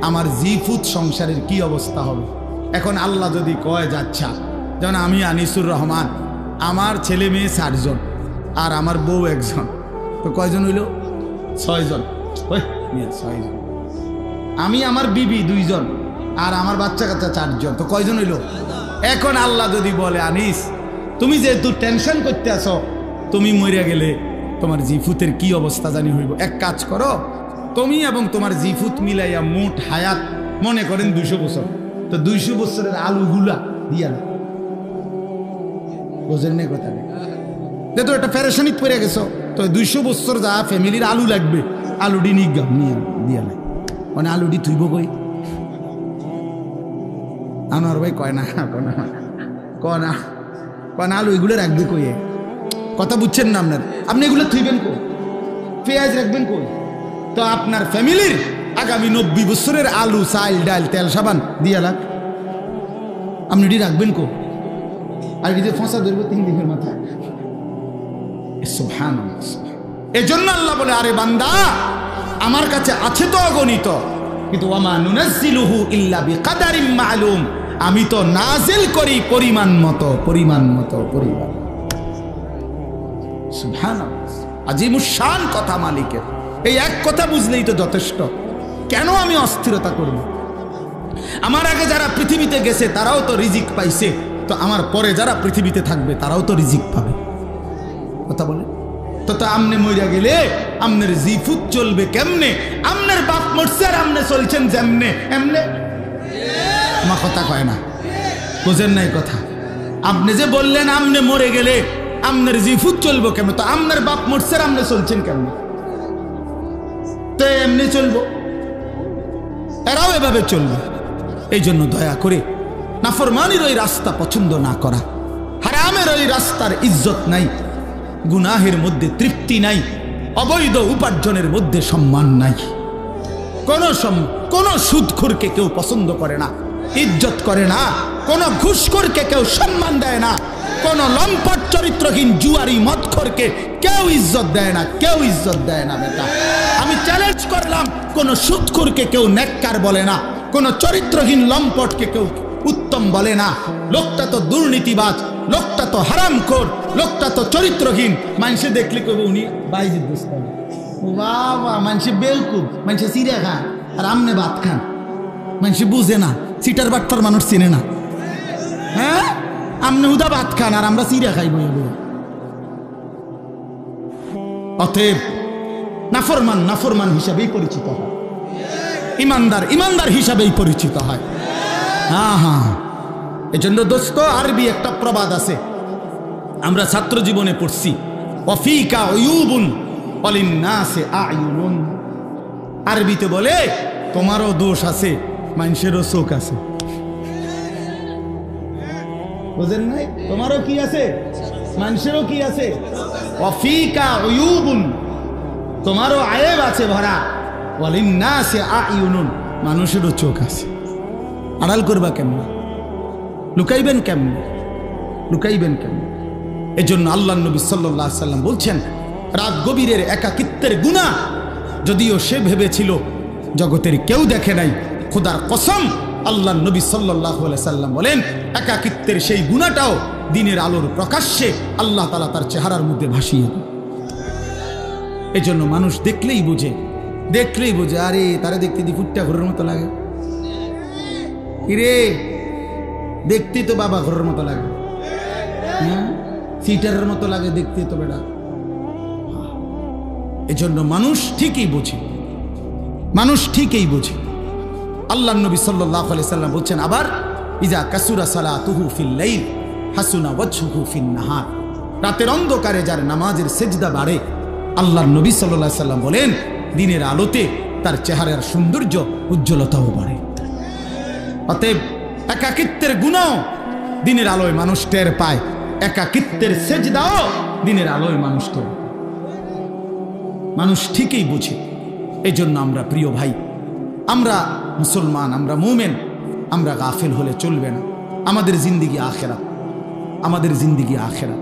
আমার জিফুত সংসারের কি অবস্থা হবে, এখন আল্লাহ যদি কয় যাচ্ছা, যেমন আমি আনিসুর রহমান, আমার ছেলে মেয়ে 4 জন আর আমার বউ 1 জন, তো কয়জন হইল? 6 জন। 6 জন। আমি আমার বিবি 2 জন আর আমার বাচ্চা কাচ্চা 4 জন, তো কয়জন হইল? এখন আল্লাহ যদি বলে আনিস তুমি যেহেতু টেনশন করতে আসো, তুমি মরে গেলে তোমার জিফুতের কি অবস্থা জানি হইব, এক কাজ করো, তুমি এবং তোমার জিফুত মিলাইয়া মোট হায়াত মনে করেন 200 বছর, তো 200 বছরের আলুগুলা দিয়া না, বোঝেন না কথা? যেহেতু একটা প্যারেশানিত পড়ে গেছো, তো 200 বছর যা ফ্যামিলির আলু লাগবে, আলুডি নিগাম নিয়ে দিয়া নাই, মানে আলুডি থুইব কই? আমার ভাই কয় না আলু এগুলো রাখবে কই? কথা বুঝছেন না আপনার? আপনি এগুলো থুইবেন কই? পেঁয়াজ রাখবেন কই? তো আপনার ফ্যামিলির আগামী 90 বছরের আলু, চাল, ডাল, তেল, সাবান দিয়া লাগ, আপনি এটি রাখবেন কই? আর কিছু ফাঁসা ধরবো 3 দিনের মাথায়। সুবহানাল্লাহ। এজন্য আল্লাহ বলে আরে বান্দা আমার কাছে আছে তো অগণিত, কিন্তু ওয়ামা নুনাজ্জিলুহু ইল্লা বিকাদারিম মালুম, আমি তো নাজিল করি পরিমাণ মতো, পরিমাণ মতো, পরিমাণ। সুবহানাল্লাহ, আজিমুশ শান কথা মালিকের। এই এক কথা বুঝলেই তো যথেষ্ট। কেন আমি অস্থিরতা করব? আমার আগে যারা পৃথিবীতে গেছে তারাও তো রিজিক পাইছে, তো আমার পরে যারা পৃথিবীতে থাকবে তারাও তো রিজিক পাবে। কথা বলে তো আমনে মইরা গেলে আমনের জিফুত চলবে কেমনে? আমনের বাপ মরছে আর আমনে চলছেন যেমনে এমনে। আমার কথা কয় না, বুঝেন নাই কথা? আপনি যে বললেন আমনে মরে গেলে আমনের জিফুত চলবো কেমন, তো আমনের বাপ মরছে আর আমনে চলছেন কেমনে? তো এমনি চলবো, এরাও এভাবে চলবে। এই জন্য দয়া করে নাফরমানির ওই রাস্তা পছন্দ না করা, হারামের ওই রাস্তার ইজ্জত নাই, গুনাহের মধ্যে তৃপ্তি নাই, অবৈধ উপার্জনের মধ্যে সম্মান নাই। কোন সুদখোরকে কেউ পছন্দ করে না, ইজ্জত করে না, কোন ঘুষখোরকে কেউ সম্মান দেয় না, কোন লম্পট চরিত্রহীন জুয়ারি মদখোরকে কেউ ইজ্জত দেয় না, কেউ ইজ্জত দেয় না। বেটা আমি চ্যালেঞ্জ করলাম, কোন সুদখোরকে কেউ নেককার বলে না, কোন চরিত্রহীন লম্পটকে কেউ উত্তম বলে না। লোকটা তো দুর্নীতিবাজ, লোকটা তো হারামখোর, লোকটা তো চরিত্রহীন। মানুষে দেখলে কইব উনি বাইজিদ বুঝতাম, বাবা মানুষে বেলকুব, মানুষে চিড়া খান আর আমনে ভাত খান। মানুষ বুঝে না, সিটার বাট্টার মানুষ চিনে না। হ্যাঁ, আপনি হুদা ভাত খান আর আমরা চিড়া খাইব। অতএব নাফরমান নাফরমান হিসাবেই পরিচিত হয়, ইমানদার ইমানদার হিসাবেই পরিচিত হয়। হ্যাঁ হ্যাঁ, এজন্য দোস্ত আরবি একটা প্রবাদ আছে, আমরা ছাত্র জীবনে পড়ছি, ওয়াফিকা উয়ুবুন ওয়ালিন্নাসি আয়ুনুন। আরবিতে বলে তোমারও দোষ আছে, মানুষেরও চোখ আছে। বুঝেন নাই? তোমারও কি আছে, মানুষেরও কি আছে। ওয়াফিকা উয়ুবুন, তোমারও আয়েব আছে ভরা, ওয়ালিন্নাসি আয়ুনুন, মানুষেরও চোখ আছে। আড়াল করবা কেমন, লুকাইবেন কেমন, লুকাইবেন কেমন? এজন্য আল্লাহ নবী সাল্লাল্লাহু আলাইহি সাল্লাম বলছেন, রাত গভীরের একাকিত্বের গুনাহ, যদিও সে ভেবেছিল জগতের কেউ দেখে নাই, খোদার কসম আল্লাহ নবী সাল্লাল্লাহু আলাইহি সাল্লাম বলেন, একাকিত্বের সেই গুনাহটাও দিনের আলোর প্রকাশ্যে আল্লাহ তাআলা তার চেহারার মধ্যে ভাসিয়ে দেন। এজন্য মানুষ দেখলেই বোঝে, দেখলেই বোঝে, আরে তারে দেখতে দি ফুটটা ঘরের মতো লাগে, কিরে দেখতে তো বাবা ঘরের মতো লাগে, হ্যাঁ সিটারের মতো লাগে দেখতে তো বেটা। এজন্য মানুষ ঠিকই বোঝে, মানুষ ঠিকই বোঝে। আল্লাহ নবী সাল্লাল্লাহু আলাইহি সাল্লাম বলছেন আবার, ইজা কাসুরা সালাতুহু ফিল লাইল হাসুনা ওয়াজহুহু ফিন নাহার। রাতের অন্ধকারে যার নামাজের সেজদা বাড়ে, আল্লাহর নবী সাল্লাল্লাহু আলাইহি সাল্লাম বলেন, দিনের আলোতে তার চেহারার সৌন্দর্য উজ্জ্বলতাও বাড়ে। অতএব একাকিত্বের গুনাহ দিনের আলোয় মানুষ টের পায়, একাকিত্বের সেজদাও দিনের আলোয় মানুষ টের পায়। মানুষ ঠিকই বুঝে। এই জন্য আমরা প্রিয় ভাই, আমরা মুসলমান, আমরা মুমিন, আমরা গাফিল হলে চলবে না। আমাদের জিন্দিগি আখিরাত, আমাদের জিন্দিগি আখিরাত।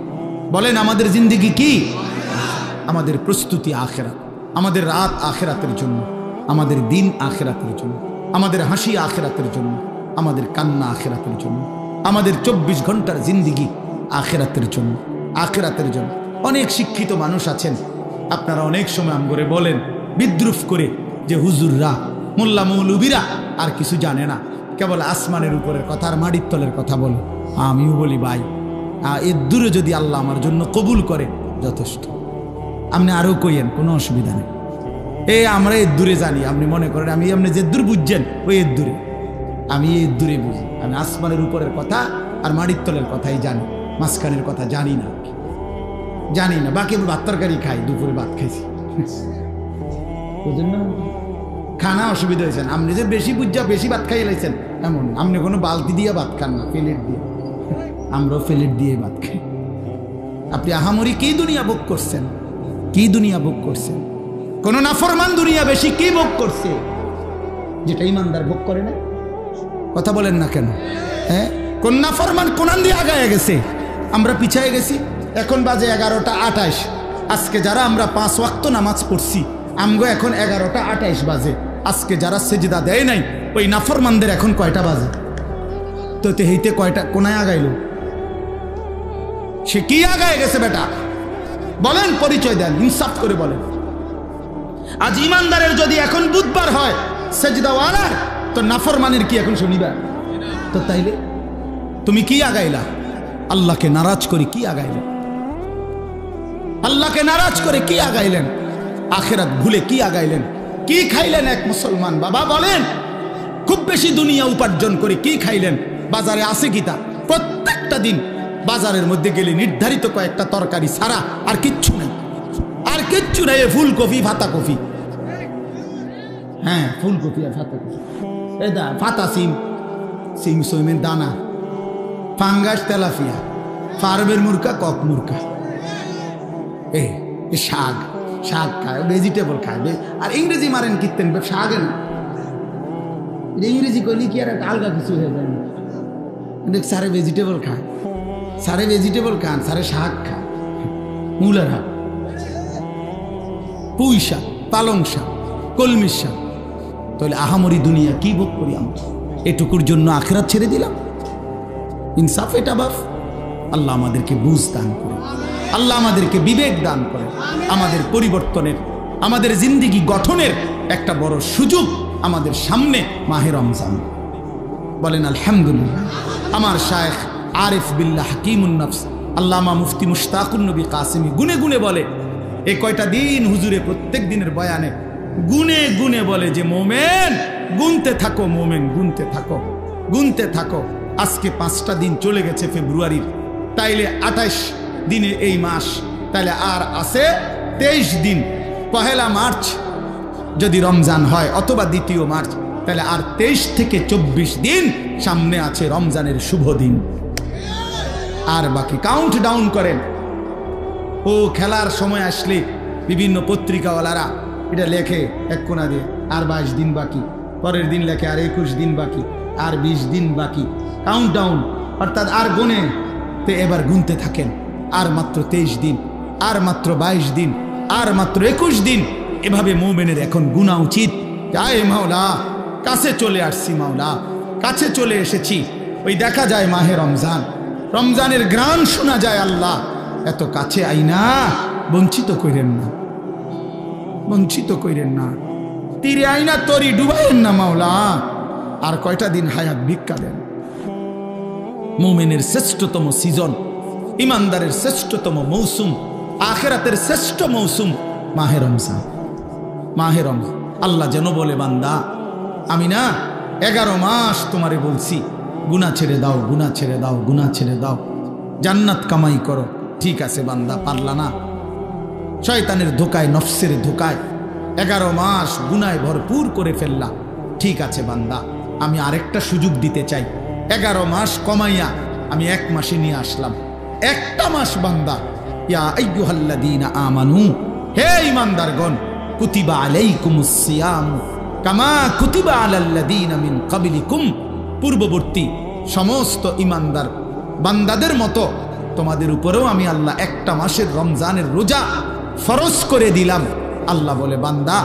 বলেন আমাদের জিন্দিগি কি? আমাদের প্রস্তুতি আখিরাত, আমাদের রাত আখিরাতের জন্য, আমাদের দিন আখিরাতের জন্য, আমাদের হাসি আখিরাতের জন্য, আমাদের কান্না আখিরাতের জন্য, আমাদের 24 ঘন্টার জিন্দিগি আখিরাতের জন্য, আখিরাতের জন্য। অনেক শিক্ষিত মানুষ আছেন, আপনারা অনেক সময় আমগরে বলেন বিদ্রুপ করে যে হুজুররা, মোল্লা মৌলবীরা আর কিছু জানে না, কেবল আসমানের উপরের কথা আর মাটির তলের কথা বলে। আমিও বলি ভাই, এর দূরে যদি আল্লাহ আমার জন্য কবুল করে যথেষ্ট। আপনি আরও কইয়েন, কোনো অসুবিধা নেই। আমরা এর দূরে জানি, আপনি মনে করেন আমি আপনি যে দূর বুঝছেন ওই এর দূরে, আমি এর দূরে বুঝি। আমি আসমানের উপরের কথা আর মাটির তলের কথাই জানি, মাঝখানের কথা জানি না, জানি না। বাকি আমি ভাত তরকারি খাই, দুপুরে ভাত খাইছি, বুঝলেন না? খানা অসুবিধা হয়েছেন, আপনি যে বেশি বুঝা বেশি ভাত খাই লাইছেন এমন। আপনি কোনো বালতি দিয়ে ভাত খান না, প্লেট দিয়ে। আমরাও প্লেট দিয়ে ভাত খাই। আপনি আহামরি কি দুনিয়া ভোগ করছেন, কি দুনিয়া ভোগ করছেন? কোন নাফরমান দুনিয়া বেশি কি ভোগ করছে যেটা ইমানদার ভোগ করে না? কথা বলেন না কেন? হ্যাঁ, কোন নাফরমান কোনান দিয়ে আগায় গেছে, আমরা পিছায় গেছি। এখন বাজে 11টা 28। আজকে যারা আমরা 5 ওয়াক্ত নামাজ পড়ছি, আমগো এখন 11টা 28 বাজে। আজকে যারা সেজদা দেয় নাই, ওই নাফরমানদের এখন কয়টা বাজে? তো হেইতে কয়টা কোনায় আগাইল? সে কি আগায় গেছে বেটা? বলেন, পরিচয় দেন, ইনসাফ করে বলেন। আজ ইমানদারের যদি এখন বুধবার হয় সেজদাওয়ালার, তো নাফরমানের কি এখন শনিবার? তো তাইলে তুমি কি আগাইলা? আল্লাহকে নারাজ করে কি আগাইলেন? আল্লাহকে নারাজ করে কি আগাইলেন? আখিরাত ভুলে কি আগাইলেন? কি খাইলেন এক মুসলমান বাবা? বলেন, খুব বেশি দুনিয়া উপার্জন করে কি খাইলেন? বাজারে আছে কি তা? প্রত্যেকটা দিন বাজারের মধ্যে গেলে নির্ধারিত কয়েকটা তরকারি ছাড়া আর কিচ্ছু নাই, আর কিচ্ছু নাই। ফুলকপি, ফাতা কপি, হ্যাঁ ফুলকপি আর ফাতা কপি, ফাতা সিম, সিম সইমের দানা, ফাঙ্গাস, তেলাফিয়া, ফার্মের মুরকা, কক মুরকা, শাক, শাক খায়, ভেজিটেবল খায়। আর ইংরেজি মারেন কীর্তেন শাকে না, ইংরেজি করলে কি আর একটা আলগা কিছু হয়ে যায়? সারে ভেজিটেবল খায়, সারে ভেজিটেবল খান, সারে শাক খায়, মূলার শাক, পুঁই শাক, পালং শাক, কলমির শাক। তাহলে আহামরি দুনিয়া কি ভোগ করি আমরা? এটুকুর জন্য আখিরাত ছেড়ে দিলাম। ইনসাফ এটা বাপ। আল্লাহ আমাদেরকে বুঝ দান করে, আল্লাহ আমাদেরকে বিবেক দান করে, আমাদের পরিবর্তনের, আমাদের জিন্দিগি গঠনের একটা বড় সুযোগ আমাদের সামনে মাহে রমজান। বলেন আলহামদুলিল্লাহ। আমার শায়েখ আরিফ বিল্লাহ হাকিমুন নফস আল্লামা মুফতি মুশতাকুন নবী কাসেমি গুনে গুনে বলে, এই কয়টা দিন হুজুরে প্রত্যেক দিনের বয়ানে গুনে গুনে বলে যে মোমেন গুনতে থাকো, মোমেন গুনতে থাকো, গুনতে থাকো। আজকে 5টা দিন চলে গেছে ফেব্রুয়ারির, তাইলে 28 দিনে এই মাস, তাইলে আর আছে 23 দিন। 1 মার্চ যদি রমজান হয় অথবা 2 মার্চ, তাহলে আর 23 থেকে 24 দিন সামনে আছে রমজানের শুভ দিন। আর বাকি কাউন্ট ডাউন করেন। ও খেলার সময় আসলে বিভিন্ন পত্রিকাওয়ালারা এটা লেখে এক কোনা দিয়ে, আর 22 দিন বাকি, পরের দিন লেখে আর 21 দিন বাকি, আর 20 দিন বাকি, কাউন্ট ডাউন, অর্থাৎ আর গুনে। তো এবার গুনতে থাকেন, আর মাত্র 23 দিন, আর মাত্র 22 দিন, আর মাত্র 21 দিন। এভাবে মোমেনের এখন গুনা উচিত। আয় মাওলা, কাছে চলে আসছি মাওলা, কাছে চলে এসেছি। ওই দেখা যায় মাহে রমজান, রমজানের ঘ্রাণ শোনা যায়। আল্লাহ এত কাছে আইনা বঞ্চিত কইরেন না, বঞ্চিত কইরেন না, তীরে আইনা তরি ডুবাইয়েন না মাওলা। আর কয়টা দিন হায়াত ভিক্ষা দেন। মুমিনের শ্রেষ্ঠতম সিজন, ইমানদারের শ্রেষ্ঠতম মৌসুম, আখিরাতের শ্রেষ্ঠ মৌসুম মাহে রমজান। মাহে রমজান আল্লাহ যেন বলে, বান্দা আমি না 11 মাস তোমারে বলছি গুনাহ ছেড়ে দাও, গুনাহ ছেড়ে দাও, গুনাহ ছেড়ে দাও, জান্নাত কামাই করো। ঠিক আছে বান্দা, পারলা না, শয়তানের ধোকায়, নফসের ধোকায় 11 মাস গুনায় ভরপুর করে ফেললা। ঠিক আছে বান্দা, আমি আরেকটা সুযোগ দিতে চাই। 11 মাস কমাইয়া আমি 1 মাসে নিয়ে আসলাম। একটা মাস বান্দা, ইয়া আইয়ুহাল্লাযীনা আমানু, হে ঈমানদারগণ, কুতিবা আলাইকুমুস সিয়াম কামা কুতিবা আলাল্লাযীনা মিন ক্বাবলিকুম, পূর্ববর্তী সমস্ত ঈমানদার বান্দাদের মতো তোমাদের উপরেও আমি আল্লাহ একটা মাসের রমজানের রোজা ফরজ করে দিলাম। আল্লাহ বলে, বান্দা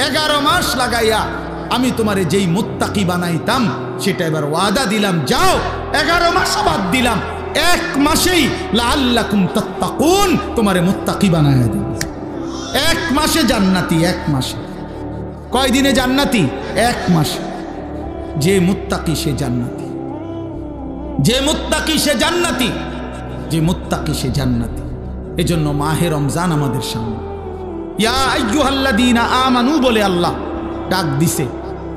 11 মাস লাগাইয়া আমি তোমারে যেই মুত্তাকি বানাইতাম সেটা এবার ওয়াদা দিলাম, যাও 11 মাস বাদ দিলাম, 1 মাসেই লাআল্লাকুম তাত্তাকুন তোমারে মুত্তাকি বানাইয়া দিলাম। 1 মাসে জান্নাতি, 1 মাসে। কয় দিনে জান্নাতি? 1 মাসে। যে মুত্তাকি সে জান্নাতি, যে মুত্তাকি সে জান্নাতি, যে মুত্তাকি সে জান্নাতি। এজন্য মাহে রমজান আমাদের সামনে। ইয়া আইয়ুহাল্লাযীনা আমানু বলে আল্লাহ ডাক দিছে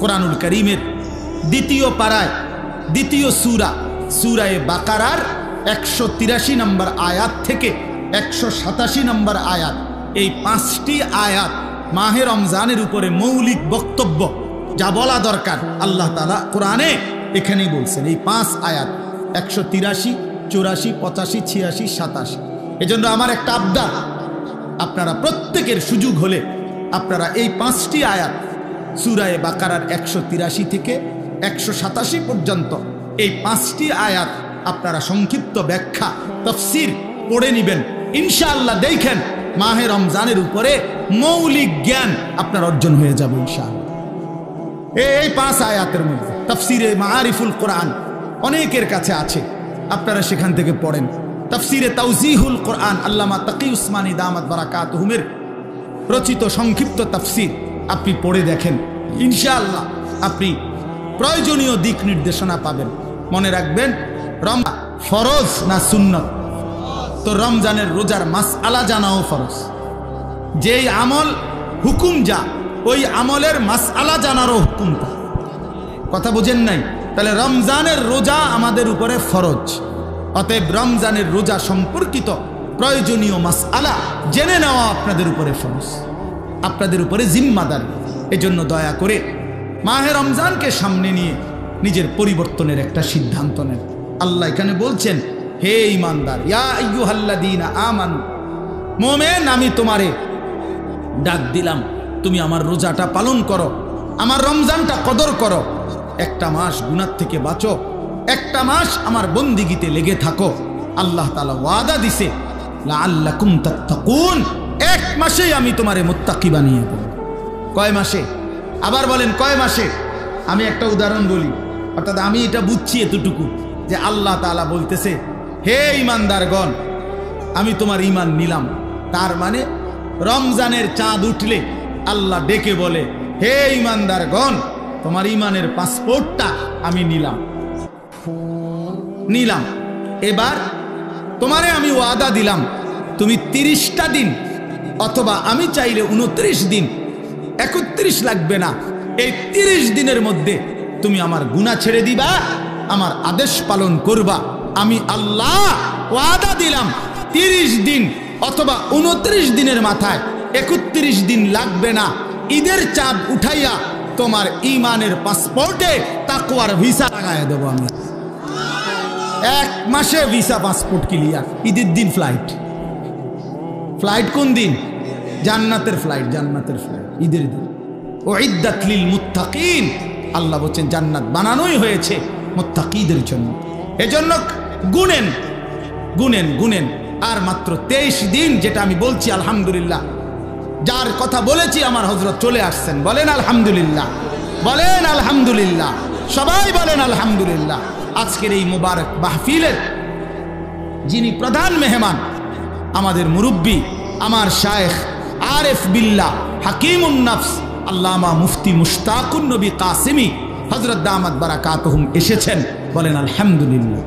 কোরআনুল কারীমের 2য় পারায়, 2য় সূরা, সূরায়ে বাকারার 183 নম্বর আয়াত থেকে 187 নম্বর আয়াত। এই 5টি আয়াত মাহে রমজানের উপরে মৌলিক বক্তব্য, যা বলা দরকার আল্লাহ তাআলা কোরআনে এখানেই বলছেন। এই 5 আয়াত 183, 84, 85, 86, 87। এজন্য আমার একটা আবদার, আপনারা প্রত্যেকের সুযোগ হলে আপনারা এই 5টি আয়াত সূরায়ে বাকারার 183 থেকে 187 পর্যন্ত এই 5টি আয়াত আপনারা সংক্ষিপ্ত ব্যাখ্যা তাফসীর পড়ে নেবেন। ইনশাআল্লাহ দেখেন মাহে রমজানের উপরে মৌলিক জ্ঞান আপনার অর্জন হয়ে যাবে ইনশাআল্লাহ। এই 5 আয়াতের মধ্যে তাফসীরে মাআরিফুল কোরআন অনেকের কাছে আছে, আপনারা সেখান থেকে পড়েন। তাফসীরে তাওজিহুল কোরআন আল্লামা তাকি উসমানী দামাত বারাকাতুহুমের রচিত সংক্ষিপ্ত তাফসীর আপনি পড়ে দেখেন, ইনশাআল্লাহ আপনি প্রয়োজনীয় দিক নির্দেশনা পাবেন। মনে রাখবেন, রমজান ফরজ না সুন্নত? তো রমজানের রোজার মাসআলা জানাও ফরজ। যেই আমল হুকুম যা, ওই আমলের মাসআলা জানারও হুকুম তা। কথা বুঝেন নাই? তাহলে রমজানের রোজা আমাদের উপরে ফরজ। অতএব রমজানের রোজা সম্পর্কিত প্রয়োজনীয় মাসআলা জেনে নেওয়া আপনাদের উপরে ফরজ, আপনাদের উপরে জিম্মাদার। এজন্য দয়া করে মাহে রমজানকে সামনে নিয়ে নিজের পরিবর্তনের একটা সিদ্ধান্ত নেন। আল্লাহ এখানে বলছেন, হে ঈমানদার, ইয়া আইয়ুহাল্লাযীনা আমানু, মুমিন আমি তোমারে ডাক দিলাম, তুমি আমার রোজাটা পালন করো, আমার রমজানটা কদর করো, একটা মাস গুনাহ থেকে বাঁচো, একটা মাস আমার বন্দিগিতে লেগে থাকো। আল্লাহ তাআলা ওয়াদা দিছে, লাআল্লাকুম তাত্তাকুন, 1 মাসেই আমি তোমারে মুত্তাকি বানিয়ে দেব। কয় মাসে? আবার বলেন কয় মাসে? আমি একটা উদাহরণ বলি, অর্থাৎ আমি এটা বুঝছি এতটুকু যে আল্লাহ তাআলা বলতেছে, হে ঈমানদারগণ, আমি তোমার ঈমান নিলাম। তার মানে রমজানের চাঁদ উঠলে আল্লাহ ডেকে বলে, হে ঈমানদারগণ, তোমার ইমানের পাসপোর্টটা আমি নিলাম। এবার তোমারে আমি ওয়াদা দিলাম, তুমি 30টা দিন অথবা আমি চাইলে 29 দিন, 31 লাগবে না, এই 30 দিনের মধ্যে তুমি আমার গুনাহ ছেড়ে দিবা, আমার আদেশ পালন করবা। আমি আল্লাহ ওয়াদা দিলাম 30 দিন অথবা 29 দিনের মাথায়, 31 দিন লাগবে না, ঈদের চাঁদ উঠাইয়া তোমার ইমানের পাসপোর্টে তাকওয়ার ভিসা লাগাইয়া দেবো আমি। 1 মাসে ভিসা পাসপোর্ট ক্লিয়ার। ঈদের দিন ফ্লাইট কোন দিন? জান্নাতের ফ্লাইট, ঈদের দিন। উইদ্দাত লিল মুত্তাকিন, আল্লাহ বলেন জান্নাত বানানোই হয়েছে মুত্তাকিদের জন্য। এজন্য গুনেন আর মাত্র 23 দিন, যেটা আমি বলছি আলহামদুলিল্লাহ, যার কথা বলেছি আমার হযরত চলে আসছেন। বলেন আলহামদুলিল্লাহ, বলেন আলহামদুলিল্লাহ, সবাই বলেন আলহামদুলিল্লাহ। আজকের এই মুবারক মাহফিলের যিনি প্রধান মেহমান, আমাদের মুরব্বী, আমার শায়েখ আরেফ বিল্লাহ হাকিমুন নফস আল্লামা মুফতি মুশতাকুন নবী কাসেমি হযরত দামাত বারাকাতুহুম এসেছেন। বলেন আলহামদুলিল্লাহ।